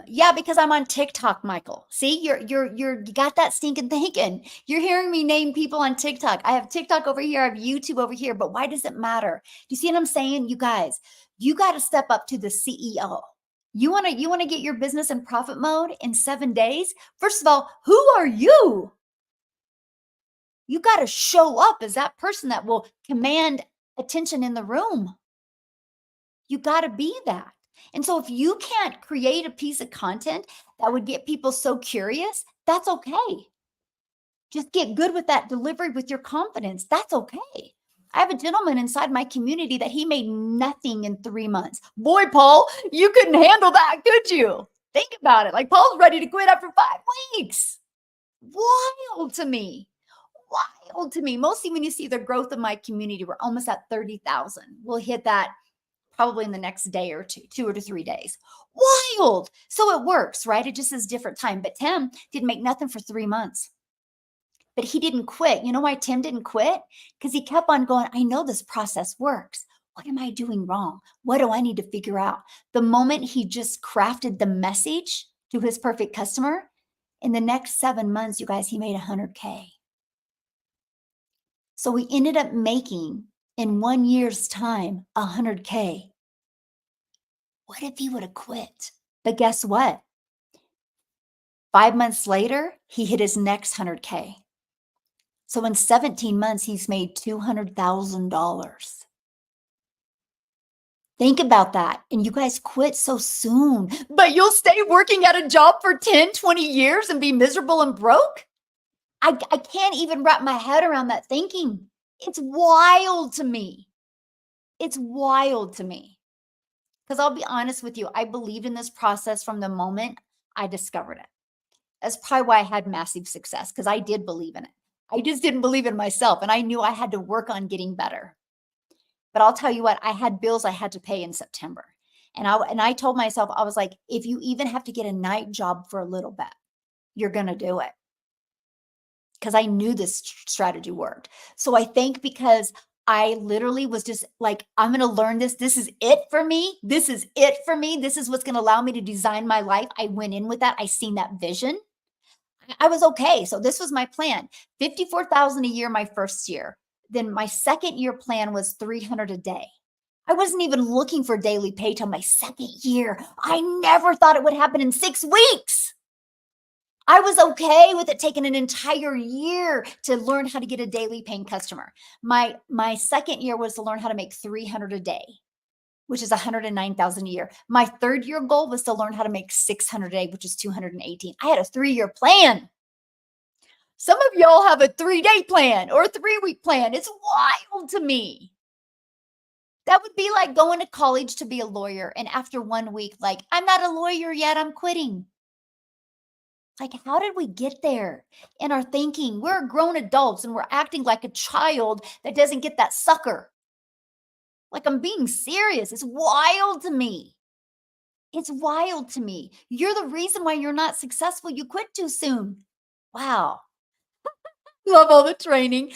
A: Yeah, because I'm on TikTok, Michael. See, you got that stinking thinking. You're hearing me name people on TikTok. I have TikTok over here, I have YouTube over here, but why does it matter? Do you see what I'm saying? You guys, you got to step up to the CEO. You want to get your business in profit mode in 7 days? First of all, who are you? You got to show up as that person that will command attention in the room. You got to be that. And so if you can't create a piece of content that would get people so curious, that's okay. Just get good with that delivery with your confidence. That's okay. I have a gentleman inside my community that he made nothing in 3 months. Boy, Paul, you couldn't handle that, could you? Think about it. Like Paul's ready to quit after 5 weeks. Wild to me. Wild to me. Mostly when you see the growth of my community, we're almost at 30,000. We'll hit that probably in the next day or 2 or 3 days. Wild. So it works, right? It just is different time. But Tim didn't make nothing for 3 months. But he didn't quit. You know why Tim didn't quit? Because he kept on going, I know this process works. What am I doing wrong? What do I need to figure out? The moment he just crafted the message to his perfect customer, in the next 7 months, you guys, he made 100K. So we ended up making in 1 year's time 100K. What if he would have quit? But guess what? 5 months later, he hit his next 100K. So in 17 months, he's made $200,000. Think about that. And you guys quit so soon, but you'll stay working at a job for 10, 20 years and be miserable and broke? I can't even wrap my head around that thinking. It's wild to me. It's wild to me. Because I'll be honest with you, I believed in this process from the moment I discovered it. That's probably why I had massive success, because I did believe in it. I just didn't believe in myself, and I knew I had to work on getting better. But I'll tell you what, I had bills I had to pay in September. And I told myself, I was like, if you even have to get a night job for a little bit, you're going to do it. Because I knew this strategy worked. So I think because I literally was just like, I'm going to learn this. This is it for me. This is it for me. This is what's going to allow me to design my life. I went in with that. I seen that vision. I was okay. So this was my plan. 54,000 a year my first year. Then my second year plan was 300 a day. I wasn't even looking for daily pay till my second year. I never thought it would happen in 6 weeks. I was okay with it taking an entire year to learn how to get a daily paying customer. My second year was to learn how to make 300 a day, which is 109,000 a year. My third year goal was to learn how to make 600 a day, which is 218. I had a 3-year plan. Some of y'all have a 3-day plan or a 3-week plan. It's wild to me. That would be like going to college to be a lawyer, and after 1 week, like, I'm not a lawyer yet, I'm quitting. Like, how did we get there in our thinking? We're grown adults and we're acting like a child that doesn't get that sucker. Like, I'm being serious. It's wild to me. It's wild to me. You're the reason why you're not successful. You quit too soon. Wow. Love all the training.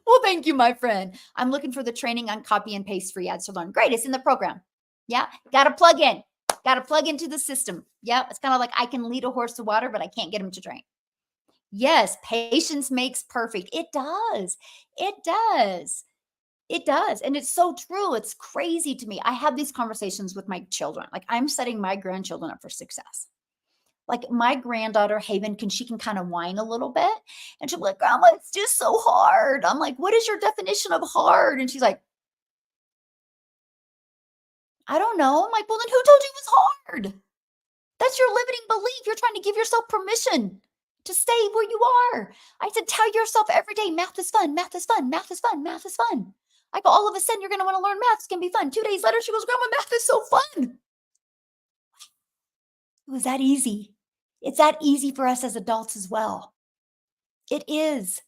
A: Well, thank you, my friend. I'm looking for the training on copy and paste free ads to learn. Great. It's in the program. Yeah. Got to plug in. Got to plug into the system. Yeah. It's kind of like I can lead a horse to water, but I can't get him to drink. Yes. Patience makes perfect. It does. It does. It does. And it's so true. It's crazy to me. I have these conversations with my children. Like, I'm setting my grandchildren up for success. Like, my granddaughter Haven she can kind of whine a little bit, and she'll be like, Grandma, it's just so hard. I'm like, what is your definition of hard? And she's like, I don't know. I'm like, well, then who told you it was hard? That's your limiting belief. You're trying to give yourself permission to stay where you are. I said, tell yourself every day, math is fun, math is fun, math is fun, math is fun. I go, all of a sudden, you're going to want to learn math. It's going to be fun. 2 days later, she goes, Grandma, math is so fun. It was that easy. It's that easy for us as adults as well. It is.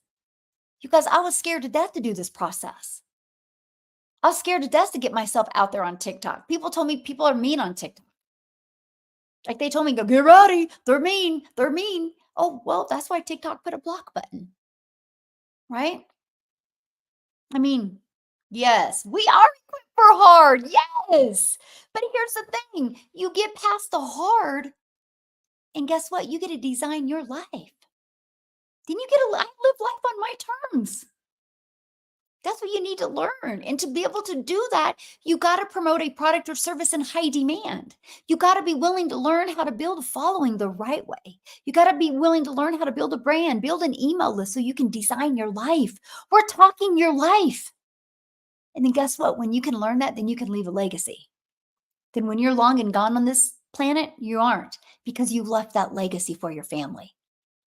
A: You guys, I was scared to death to do this process. I was scared to death to get myself out there on TikTok. People told me people are mean on TikTok. Like, they told me, go, get ready. They're mean. They're mean. Oh, well, that's why TikTok put a block button, right? I mean, yes, we are equipped for hard. Yes. But here's the thing. You get past the hard, and guess what? You get to design your life. Then you get to live life on my terms. That's what you need to learn. And to be able to do that, you got to promote a product or service in high demand. You got to be willing to learn how to build a following the right way. You got to be willing to learn how to build a brand, build an email list so you can design your life. We're talking your life. And then guess what? When you can learn that, then you can leave a legacy. Then when you're long and gone on this planet, you aren't, because you've left that legacy for your family.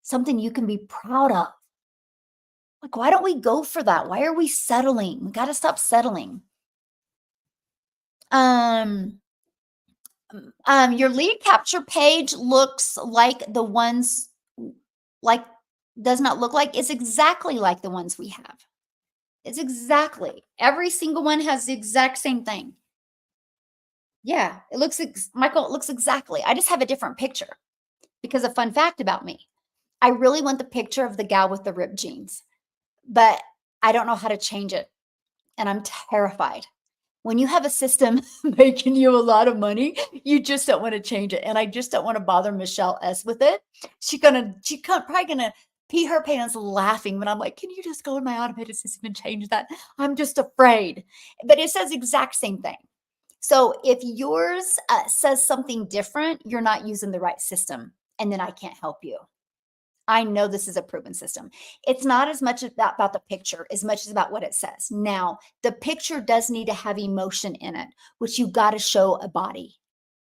A: Something you can be proud of. Like, why don't we go for that? Why are we settling? We got to stop settling. Um, your lead capture page looks like the ones, like, does not look like, it's exactly like the ones we have. It's exactly, every single one has the exact same thing. Yeah, it looks, Michael, it looks exactly. I just have a different picture because a fun fact about me, I really want the picture of the gal with the ripped jeans, but I don't know how to change it. And I'm terrified. When you have a system making you a lot of money, you just don't want to change it. And I just don't want to bother Michelle S with it. She's probably gonna pee her pants laughing when I'm like, can you just go in my automated system and change that? I'm just afraid. But it says exact same thing. So if yours says something different, you're not using the right system. and then I can't help you. I know this is a proven system. It's not as much about the picture as much as about what it says. Now, the picture does need to have emotion in it, which you got to show a body,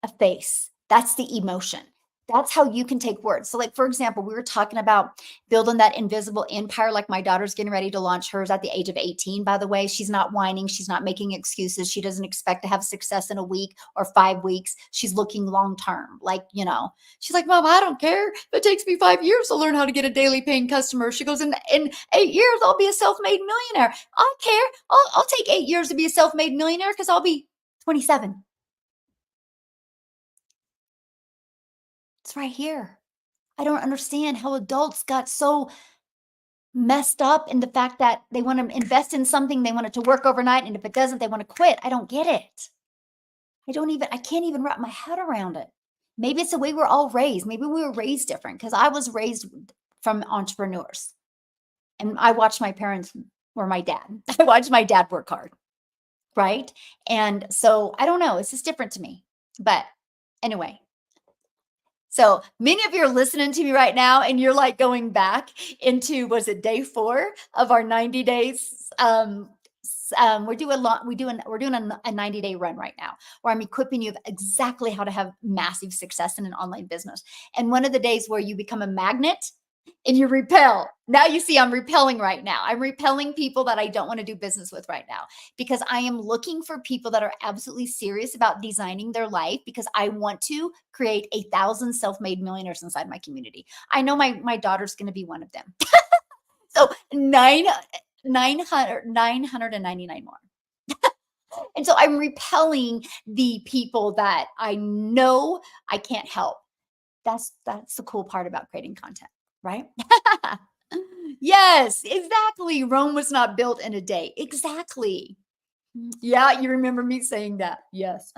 A: a face. That's the emotion. That's how you can take words. So, like, for example, we were talking about building that invisible empire. Like, my daughter's getting ready to launch hers at the age of 18, by the way. She's not whining. She's not making excuses. She doesn't expect to have success in a week or 5 weeks. She's looking long term. Like, she's like, Mom, I don't care if it takes me 5 years to learn how to get a daily paying customer. She goes, in 8 years, I'll be a self made millionaire. I don't care. I'll take 8 years to be a self made millionaire because I'll be 27. It's right here. I don't understand how adults got so messed up in the fact that they want to invest in something, they want it to work overnight, and if it doesn't, they want to quit. I don't get it. I can't even wrap my head around it. Maybe it's the way we're all raised. Maybe we were raised different because I was raised from entrepreneurs. And I watched my parents or my dad. I watched my dad work hard. Right. And so I don't know. It's just different to me. But anyway, so many of you are listening to me right now, and you're like going back into, was it day 4 of our 90 days? We're doing a 90-day run right now, where I'm equipping you of exactly how to have massive success in an online business. And one of the days where you become a magnet and you repel. Now you see I'm repelling right now. I'm repelling people that I don't want to do business with right now, because I am looking for people that are absolutely serious about designing their life, because I want to create 1,000 self-made millionaires inside my community. I know my daughter's going to be one of them. So 999 more. And so I'm repelling the people that I know I can't help. That's the cool part about creating content, right? Yes, exactly. Rome was not built in a day. Exactly. Yeah, you remember me saying that. Yes.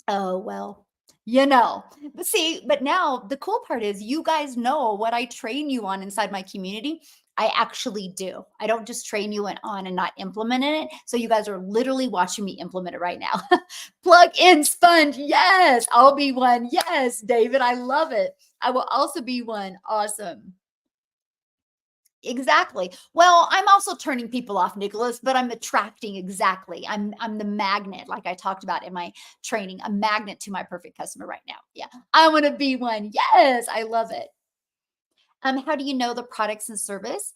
A: Oh, well, but see, but now the cool part is you guys know what I train you on inside my community. I actually do. I don't just train you on and not implement it. So you guys are literally watching me implement it right now. Plug in sponge. Yes, I'll be one. Yes, David, I love it. I will also be one. Awesome. Exactly. Well, I'm also turning people off, Nicholas, but I'm attracting exactly. I'm the magnet, like I talked about in my training, a magnet to my perfect customer right now. Yeah. I want to be one. Yes, I love it. How do you know the products and services?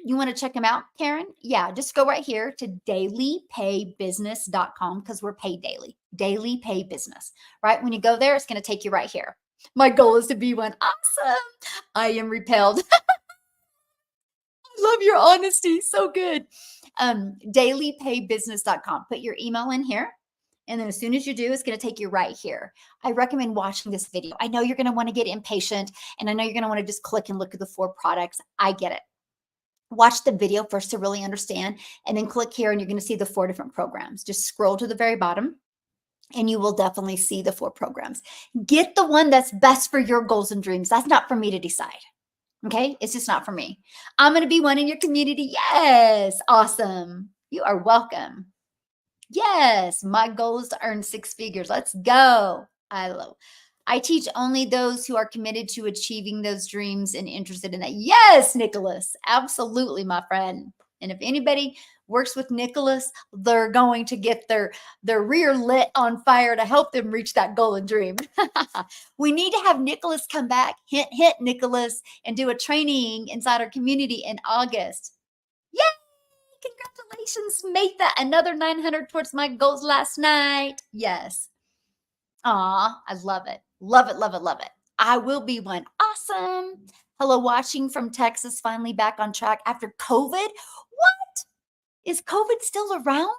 A: You want to check them out, Karen? Yeah, just go right here to dailypaybusiness.com, because we're paid daily. Daily pay business. Right? When you go there, it's going to take you right here. My goal is to be one. Awesome. I am repelled. Love your honesty. So good. Dailypaybusiness.com. Put your email in here. And then as soon as you do, it's going to take you right here. I recommend watching this video. I know you're going to want to get impatient, and I know you're going to want to just click and look at the 4 products. I get it. Watch the video first to really understand, and then click here and you're going to see the 4 different programs. Just scroll to the very bottom and you will definitely see the 4 programs. Get the one that's best for your goals and dreams. That's not for me to decide. Okay. It's just not for me. I'm going to be one in your community. Yes. Awesome. You are welcome. Yes. My goal is to earn 6 figures. Let's go. I teach only those who are committed to achieving those dreams and interested in that. Yes, Nicholas. Absolutely, my friend. And if anybody works with Nicholas, they're going to get their rear lit on fire to help them reach that goal and dream. We need to have Nicholas come back, hint, hint, Nicholas, and do a training inside our community in August. Yay! Congratulations. Made that another 900 towards my goals last night. Yes. Aw, I love it. Love it, love it, love it. I will be one. Awesome. Hello, watching from Texas, finally back on track after COVID. What? Is COVID still around?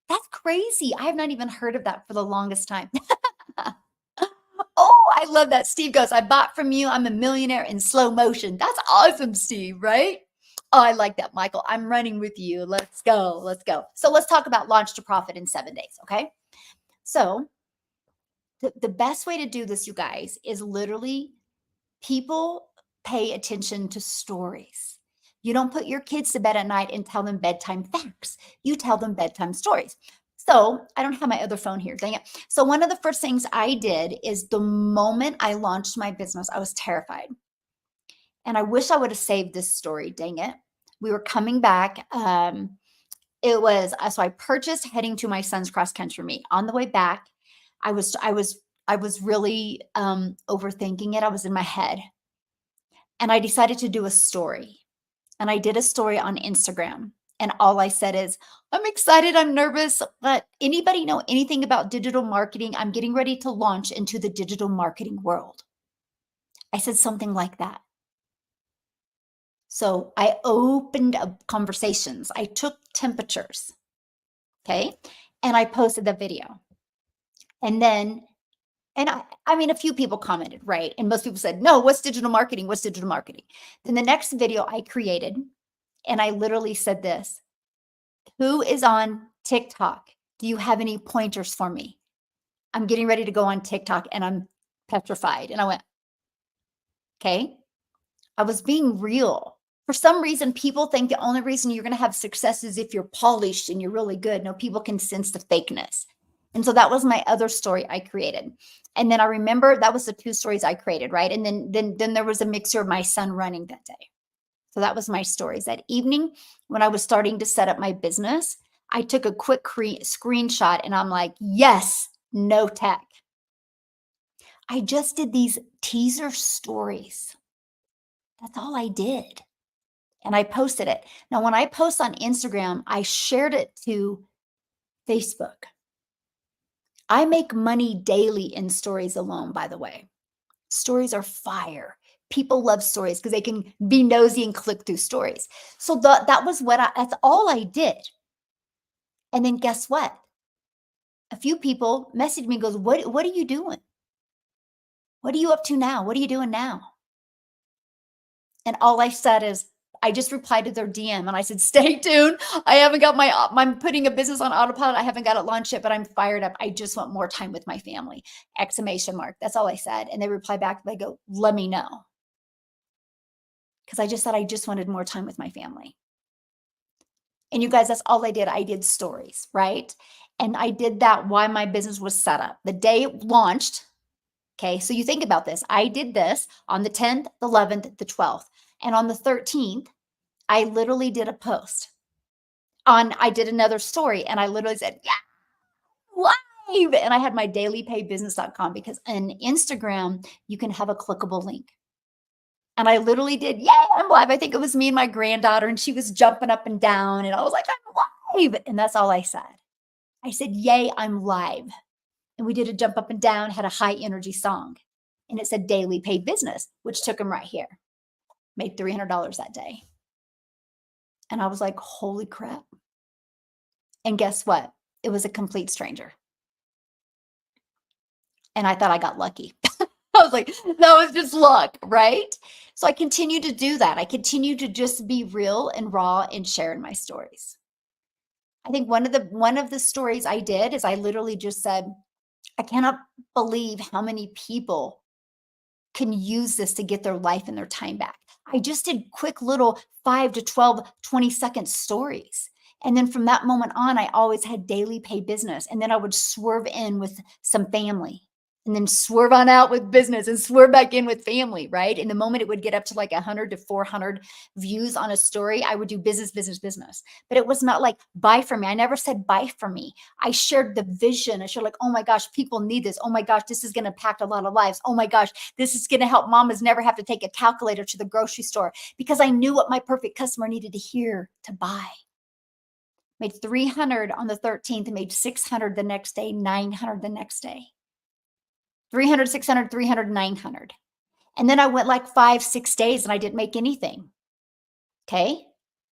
A: That's crazy. I have not even heard of that for the longest time. Oh, I love that. Steve goes, I bought from you. I'm a millionaire in slow motion. That's awesome, Steve, right? Oh, I like that, Michael. I'm running with you. Let's go. Let's go. So let's talk about launch to profit in 7 days. Okay. So the best way to do this, you guys, is literally people pay attention to stories. You don't put your kids to bed at night and tell them bedtime facts. You tell them bedtime stories. So I don't have my other phone here, dang it. So one of the first things I did is the moment I launched my business, I was terrified. And I wish I would have saved this story, dang it. We were coming back. It was so I purchased heading to my son's cross country meet. On the way back, I was really overthinking it. I was in my head. And I decided to do a story. And I did a story on Instagram. And all I said is, I'm excited, I'm nervous, but anybody know anything about digital marketing? I'm getting ready to launch into the digital marketing world. I said something like that. So I opened up conversations. I took temperatures. Okay. And I posted the video. And then, I mean, a few people commented, right? And most people said, no, what's digital marketing? What's digital marketing? Then the next video I created, and I literally said this: who is on TikTok? Do you have any pointers for me? I'm getting ready to go on TikTok and I'm petrified. And I went, okay. I was being real. For some reason, people think the only reason you're going to have success is if you're polished and you're really good. No, people can sense the fakeness. And so that was my other story I created. And then I remember that was the two stories I created, right? And then there was a mixture of my son running that day. So that was my stories. That evening, when I was starting to set up my business, I took a quick screenshot and I'm like, yes, no tech. I just did these teaser stories. That's all I did. And I posted it. Now, when I post on Instagram, I shared it to Facebook. I make money daily in stories alone, by the way. Stories are fire. People love stories because they can be nosy and click through stories. So that was that's all I did. And then guess what? A few people messaged me and goes, what are you doing? What are you up to now? What are you doing now? And all I said is, I just replied to their DM and I said, stay tuned. I haven't got I'm putting a business on autopilot. I haven't got it launched yet, but I'm fired up. I just want more time with my family. Exclamation mark. That's all I said. And they reply back. They go, let me know. Because I just said, I just wanted more time with my family. And you guys, that's all I did. I did stories, right? And I did that while my business was set up. The day it launched, okay, so you think about this. I did this on the 10th, the 11th, the 12th. And on the 13th, I literally did a post I did another story and I literally said, yeah, live. And I had my dailypaybusiness.com because on Instagram, you can have a clickable link. And I literally did, yay, I'm live. I think it was me and my granddaughter, and she was jumping up and down. And I was like, I'm live. And that's all I said. I said, yay, I'm live. And we did a jump up and down, had a high energy song. And it said daily pay business, which took him right here. Made $300 that day. And I was like, holy crap. And guess what? It was a complete stranger. And I thought I got lucky. I was like, that was just luck, right? So I continue to do that. I continue to just be real and raw and sharing my stories. I think one of the stories I did is I literally just said, I cannot believe how many people can use this to get their life and their time back. I just did quick little 5 to 12, 20-second stories. And then from that moment on, I always had daily pay business. And then I would swerve in with some family and then swerve on out with business and swerve back in with family, right? And the moment it would get up to like 100 to 400 views on a story, I would do business, business, business. But it was not like buy for me. I never said buy for me. I shared the vision. I shared like, oh my gosh, people need this. Oh my gosh, this is going to impact a lot of lives. Oh my gosh, this is going to help mamas never have to take a calculator to the grocery store, because I knew what my perfect customer needed to hear to buy. Made 300 on the 13th, made 600 the next day, 900 the next day. 300, 600, 300, 900. And then I went like 5, 6 days and I didn't make anything. Okay.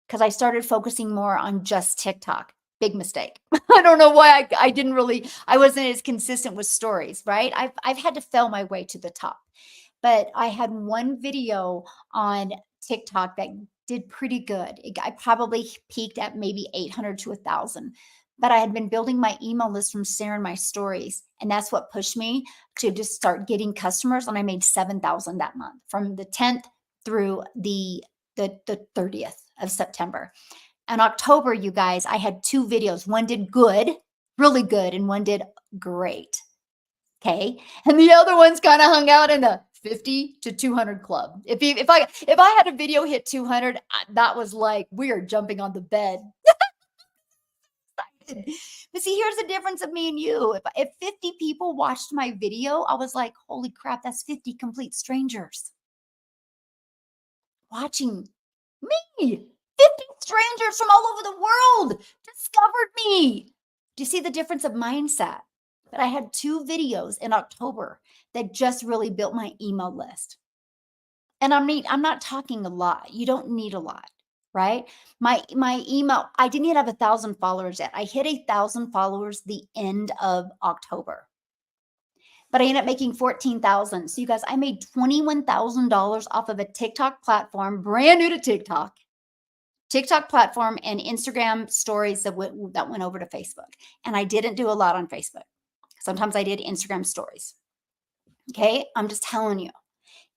A: Because I started focusing more on just TikTok. Big mistake. I don't know why I wasn't as consistent with stories, right? I've had to fail my way to the top. But I had one video on TikTok that did pretty good. I probably peaked at maybe 800 to 1,000. But I had been building my email list from sharing my stories. And that's what pushed me to just start getting customers. And I made 7,000 that month from the 10th through the 30th of September. In October, you guys, I had 2 videos. One did good really good, and one did great. Okay. And the other ones kind of hung out in the 50 to 200 club. If I had a video hit 200, that was like we are jumping on the bed. But see, here's the difference of me and you. If 50 people watched my video, I was like, holy crap, that's 50 complete strangers watching me. 50 strangers from all over the world discovered me. Do you see the difference of mindset? But I had two videos in October that just really built my email list. And I'm not talking a lot. You don't need a lot, right? My email, I didn't even have 1,000 followers yet. I hit 1,000 followers the end of October. But I ended up making 14,000. So you guys, I made $21,000 off of a TikTok platform, brand new to TikTok platform and Instagram stories that went over to Facebook. And I didn't do a lot on Facebook. Sometimes I did Instagram stories. Okay. I'm just telling you,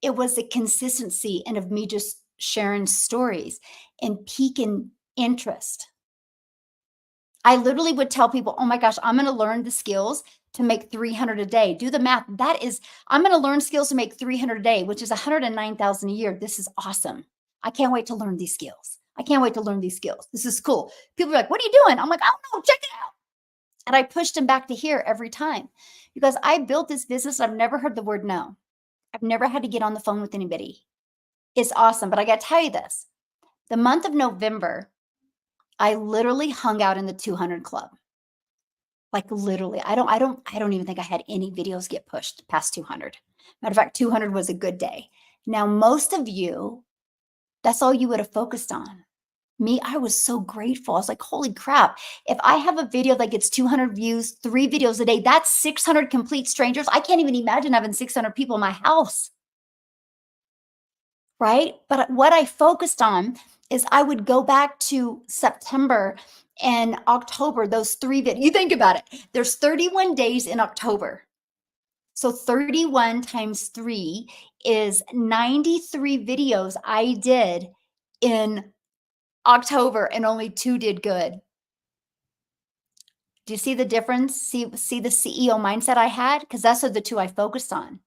A: it was the consistency and of me just sharing stories and piquing interest. I literally would tell people, oh my gosh, I'm going to learn the skills to make 300 a day. Do the math. I'm going to learn skills to make 300 a day, which is 109,000 a year. This is awesome. I can't wait to learn these skills. I can't wait to learn these skills. This is cool. People are like, what are you doing? I'm like, I don't know. Check it out. And I pushed them back to here every time because I built this business. I've never heard the word no. I've never had to get on the phone with anybody. It's awesome. But I got to tell you this, the month of November, I literally hung out in the 200 club. Like literally, I don't even think I had any videos get pushed past 200. Matter of fact, 200 was a good day. Now, most of you, that's all you would have focused on. Me, I was so grateful. I was like, holy crap. If I have a video that gets 200 views, 3 videos a day, that's 600 complete strangers. I can't even imagine having 600 people in my house. Right? But what I focused on is I would go back to September and October, those 3 videos. You think about it. There's 31 days in October. So 31 times 3 is 93 videos I did in October and only 2 did good. Do you see the difference? See the CEO mindset I had? Because that's the 2 I focused on.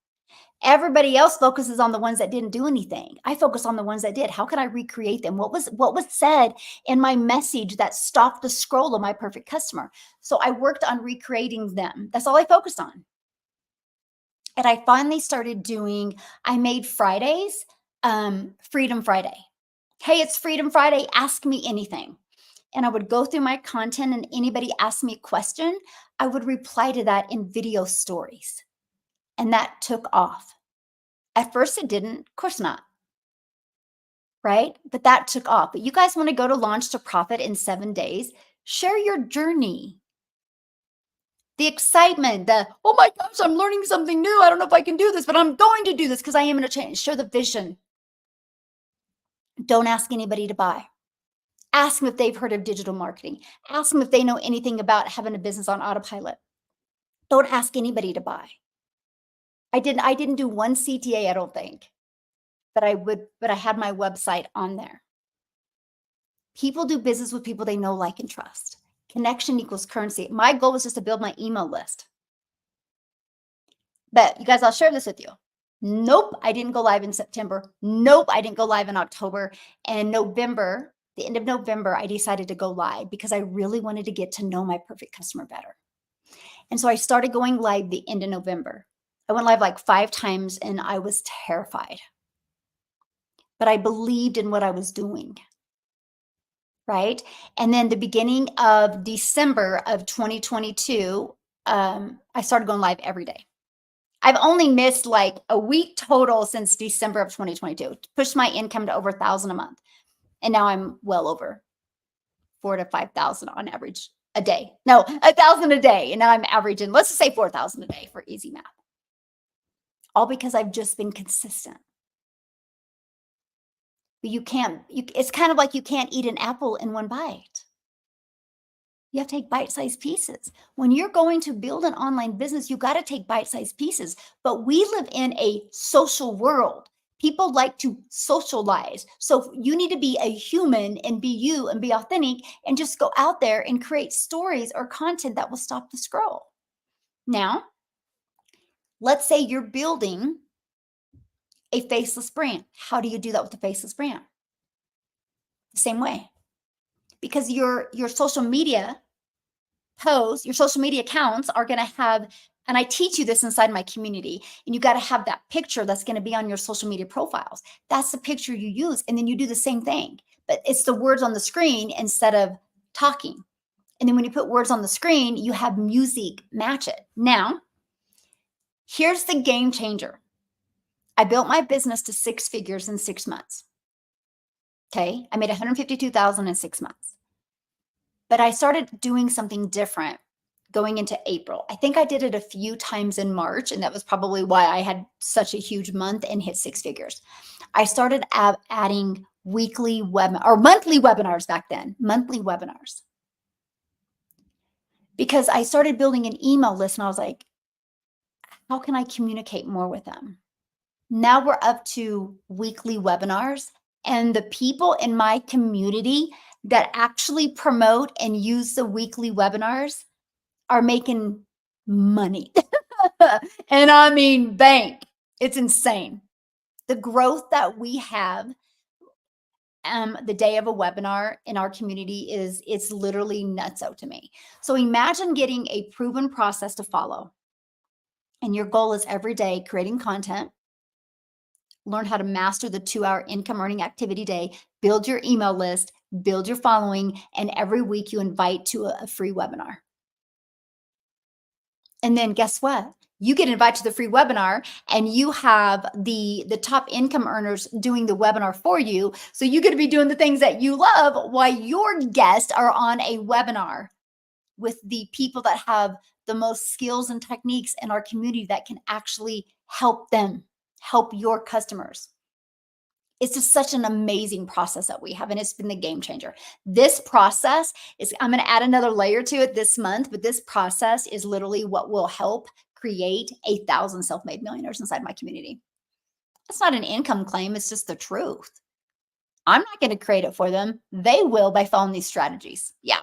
A: Everybody else focuses on the ones that didn't do anything. I focus on the ones that did. How can I recreate them? What was said in my message that stopped the scroll of my perfect customer? So I worked on recreating them. That's all I focused on. And I finally started I made Fridays, Freedom Friday. Hey, it's Freedom Friday. Ask me anything. And I would go through my content and anybody asked me a question, I would reply to that in video stories. And that took off. At first it didn't, of course not. Right? But that took off. But you guys want to go to Launch to Profit in 7 days, share your journey. The excitement, oh my gosh, I'm learning something new. I don't know if I can do this, but I'm going to do this because I am going to change. Share the vision. Don't ask anybody to buy. Ask them if they've heard of digital marketing. Ask them if they know anything about having a business on autopilot. Don't ask anybody to buy. I didn't do one CTA, I don't think. But I had my website on there. People do business with people they know, like, and trust. Connection equals currency. My goal was just to build my email list. But you guys, I'll share this with you. Nope, I didn't go live in September. Nope, I didn't go live in October. And November, the end of November, I decided to go live because I really wanted to get to know my perfect customer better. And so I started going live the end of November. I went live like 5 times and I was terrified. But I believed in what I was doing. Right? And then the beginning of December of 2022, I started going live every day. I've only missed like a week total since December of 2022. Pushed my income to over 1,000 a month. And now I'm well over 4,000 to 5,000 on average a day. No, 1,000 a day. And now I'm averaging, let's just say 4,000 a day for easy math. All because I've just been consistent. But it's kind of like you can't eat an apple in one bite. You have to take bite-sized pieces. When you're going to build an online business, you got to take bite-sized pieces. But we live in a social world. People like to socialize. So you need to be a human and be you and be authentic and just go out there and create stories or content that will stop the scroll. Now, let's say you're building a faceless brand. How do you do that with a faceless brand? The same way. Because your social media posts, your social media accounts are going to have, and I teach you this inside my community, and you got to have that picture that's going to be on your social media profiles. That's the picture you use. And then you do the same thing, but it's the words on the screen instead of talking. And then when you put words on the screen, you have music match it. Now, here's the game changer. I built my business to 6 figures in 6 months. Okay. I made 152,000 in 6 months. But I started doing something different going into April. I think I did it a few times in March, and that was probably why I had such a huge month and hit 6 figures. I started adding weekly or monthly webinars back then, monthly webinars. Because I started building an email list and I was like, how can I communicate more with them? Now we're up to weekly webinars, and the people in my community that actually promote and use the weekly webinars are making money. And I mean bank. It's insane. The growth that we have the day of a webinar in our community it's literally nutso to me. So imagine getting a proven process to follow. And your goal is every day creating content, learn how to master the 2-hour income earning activity day, build your email list, build your following, and every week you invite to a free webinar. And then guess what? You get invited to the free webinar and you have the top income earners doing the webinar for you. So you get to be doing the things that you love while your guests are on a webinar with the people that have the most skills and techniques in our community that can actually help them, help your customers. It's just such an amazing process that we have, and it's been the game changer. This process is, I'm going to add another layer to it this month, but this process is literally what will help create 8,000 self-made millionaires inside my community. That's not an income claim. It's just the truth. I'm not going to create it for them. They will by following these strategies. Yeah.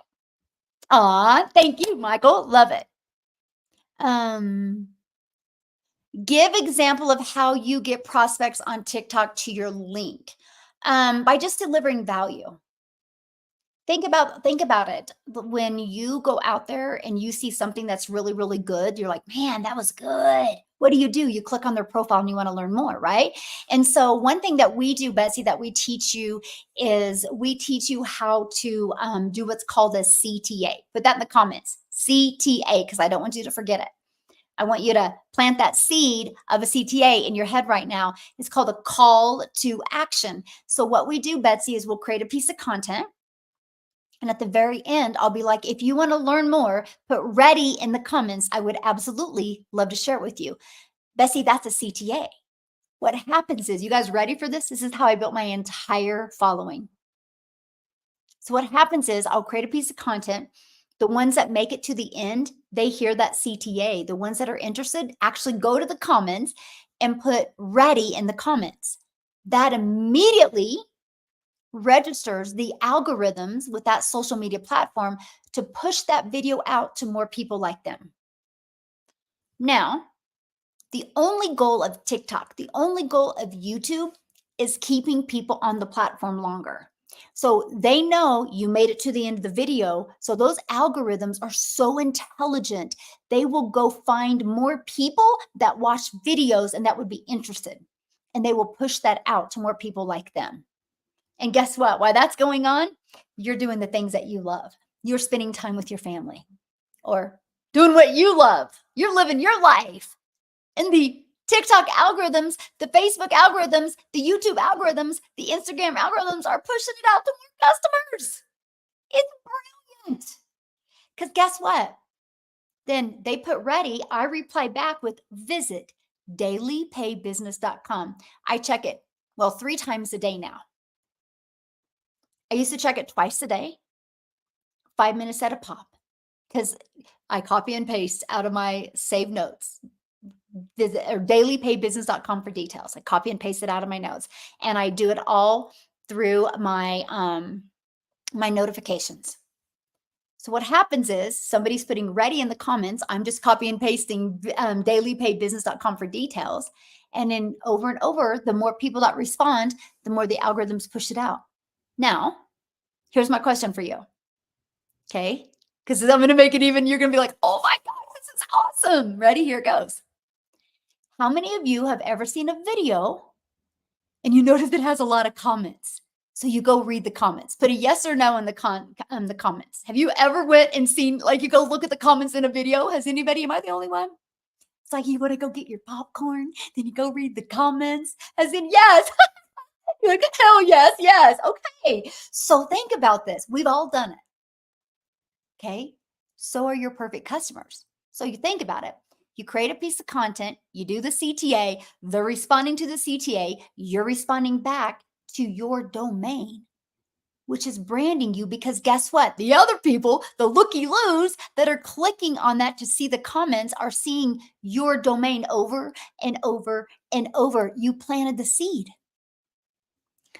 A: Aw, thank you, Michael. Love it. Give example of how you get prospects on TikTok to your link by just delivering value. Think about it. When you go out there and you see something that's really, really good, you're like, man, that was good. What do? You click on their profile and you want to learn more, right? And so one thing that we do, Betsy, that we teach you is we teach you how to do what's called a CTA. Put that in the comments, CTA, because I don't want you to forget it. I want you to plant that seed of a CTA in your head right now. It's called a call to action. So what we do, Betsy, is we'll create a piece of content. And at the very end, I'll be like, if you want to learn more, put ready in the comments. I would absolutely love to share it with you. Betsy, that's a CTA. What happens is, you guys ready for this? This is how I built my entire following. So what happens is I'll create a piece of content. The ones that make it to the end, they hear that CTA. The ones that are interested actually go to the comments and put ready in the comments. That immediately registers the algorithms with that social media platform to push that video out to more people like them. Now, the only goal of TikTok, the only goal of YouTube is keeping people on the platform longer. So they know you made it to the end of the video. So those algorithms are so intelligent. They will go find more people that watch videos and that would be interested. And they will push that out to more people like them. And guess what? While that's going on, you're doing the things that you love. You're spending time with your family or doing what you love. You're living your life. And the TikTok algorithms, the Facebook algorithms, the YouTube algorithms, the Instagram algorithms are pushing it out to more customers. It's brilliant. Because guess what? Then they put ready. I reply back with visit dailypaybusiness.com. I check it, 3 times a day now. I used to check it twice a day, 5 minutes at a pop, because I copy and paste out of my saved notes. dailypaybusiness.com for details. I copy and paste it out of my notes, and I do it all through my my notifications. So what happens is somebody's putting ready in the comments. I'm just copy and pasting dailypaybusiness.com for details. And then over and over, the more people that respond, the more the algorithms push it out. Now, here's my question for you. Okay. Because I'm going to make it even, you're going to be like, oh my God, this is awesome. Ready? Here it goes. How many of you have ever seen a video and you notice it has a lot of comments? So you go read the comments. Put a yes or no in the comments. Have you ever went and seen, like, you go look at the comments in a video? Has anybody? Am I the only one? It's like you want to go get your popcorn, then you go read the comments. As in, yes. You're like, hell yes, yes. Okay. So think about this. We've all done it. Okay. So are your perfect customers. So you think about it. You create a piece of content, you do the CTA, they're responding to the CTA, you're responding back to your domain, which is branding you, because guess what? The other people, the looky-loos that are clicking on that to see the comments, are seeing your domain over and over and over. You planted the seed.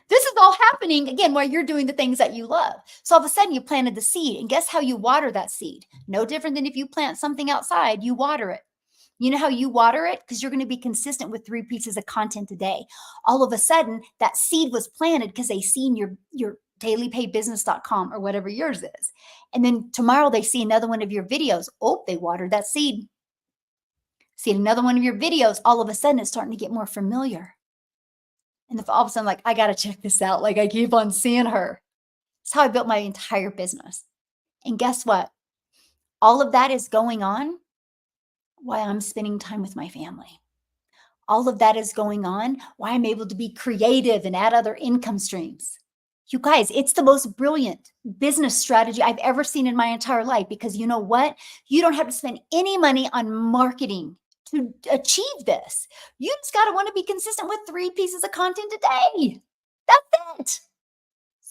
A: This is all happening, again, while you're doing the things that you love. So all of a sudden you planted the seed, and guess how you water that seed? No different than if you plant something outside, you water it. You know how you water it? Because you're going to be consistent with 3 pieces of content a day. All of a sudden, that seed was planted because they seen your dailypaybusiness.com or whatever yours is. And then tomorrow they see another one of your videos. Oh, they watered that seed. See another one of your videos. All of a sudden, it's starting to get more familiar. And if all of a sudden, like, I got to check this out. Like, I keep on seeing her. That's how I built my entire business. And guess what? All of that is going on while I'm spending time with my family. All of that is going on while I'm able to be creative and add other income streams. You guys, it's the most brilliant business strategy I've ever seen in my entire life, because you know what? You don't have to spend any money on marketing to achieve this. You just got to want to be consistent with 3 pieces of content a day. That's it.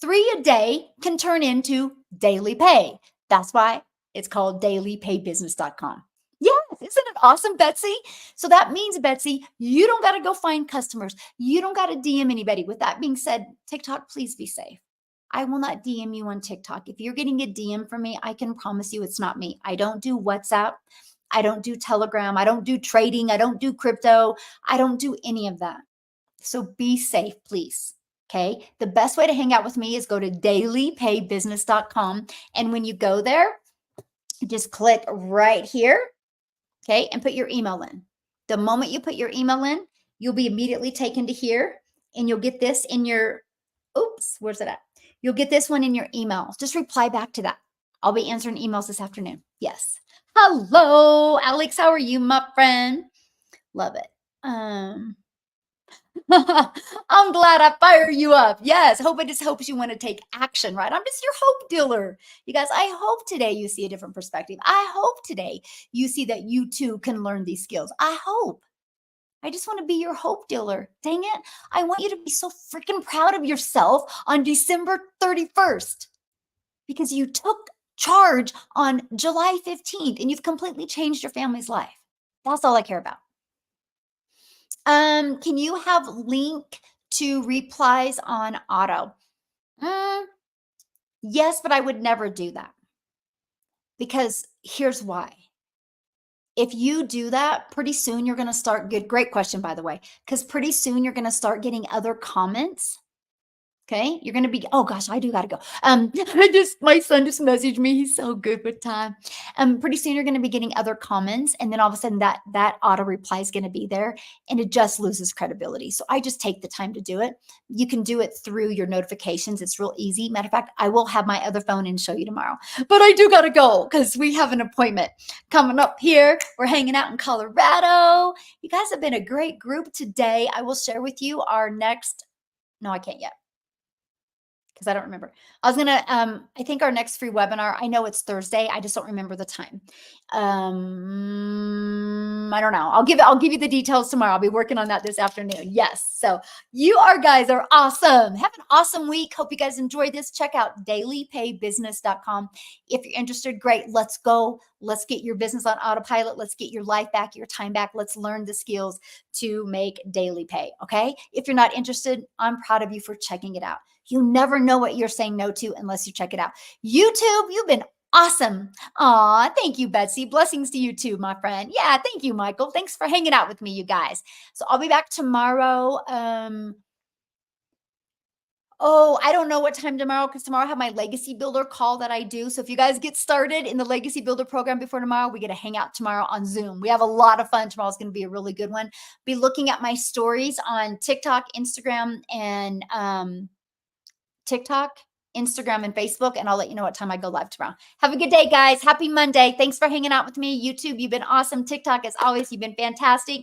A: 3 a day can turn into daily pay. That's why it's called dailypaybusiness.com. Yes, isn't it awesome, Betsy? So that means, Betsy, you don't got to go find customers. You don't got to DM anybody. With that being said, TikTok, please be safe. I will not DM you on TikTok. If you're getting a DM from me, I can promise you it's not me. I don't do WhatsApp. I don't do Telegram. I don't do trading. I don't do crypto. I don't do any of that. So be safe, please. Okay. The best way to hang out with me is go to dailypaybusiness.com. And when you go there, just click right here. Okay. And put your email in. The moment you put your email in, you'll be immediately taken to here, and you'll get this in your, oops, where's it at? You'll get this one in your email. Just reply back to that. I'll be answering emails this afternoon. Yes. Hello, Alex. How are you, my friend? Love it. I'm glad I fire you up. Yes. Hope it just helps you want to take action, right? I'm just your hope dealer. You guys, I hope today you see a different perspective. I hope today you see that you too can learn these skills. I hope. I just want to be your hope dealer. Dang it. I want you to be so freaking proud of yourself on December 31st, because you took charge on July 15th and you've completely changed your family's life. That's all I care about. Can you have link to replies on auto? Yes, but I would never do that, because here's why. If you do that, pretty soon you're going to start great question, by the way, because pretty soon you're going to start getting other comments. Okay, you're gonna be, oh gosh, I do gotta go. My son just messaged me. He's so good with time. Pretty soon you're gonna be getting other comments, and then all of a sudden that auto reply is gonna be there, and it just loses credibility. So I just take the time to do it. You can do it through your notifications. It's real easy. Matter of fact, I will have my other phone and show you tomorrow. But I do gotta go because we have an appointment coming up here. We're hanging out in Colorado. You guys have been a great group today. I will share with you our next. No, I can't yet. because I don't remember. I was gonna, I think our next free webinar, I know it's Thursday. I just don't remember the time. I don't know. I'll give you the details tomorrow. I'll be working on that this afternoon. Yes. So you guys are awesome. Have an awesome week. Hope you guys enjoy this. Check out dailypaybusiness.com. If you're interested, great. Let's go. Let's get your business on autopilot. Let's get your life back, your time back. Let's learn the skills to make daily pay. Okay. If you're not interested, I'm proud of you for checking it out. You never know what you're saying no to unless you check it out. YouTube, you've been awesome. Aw, thank you, Betsy. Blessings to you too, my friend. Yeah, thank you, Michael. Thanks for hanging out with me, you guys. So I'll be back tomorrow. Oh, I don't know what time tomorrow, because tomorrow I have my legacy builder call that I do. So if you guys get started in the legacy builder program before tomorrow, we get to hang out tomorrow on Zoom. We have a lot of fun. Tomorrow's going to be a really good one. Be looking at my stories on TikTok, Instagram, and TikTok, Instagram, and Facebook, and I'll let you know what time I go live tomorrow. Have a good day, guys. Happy Monday. Thanks for hanging out with me. YouTube, you've been awesome. TikTok, as always, you've been fantastic.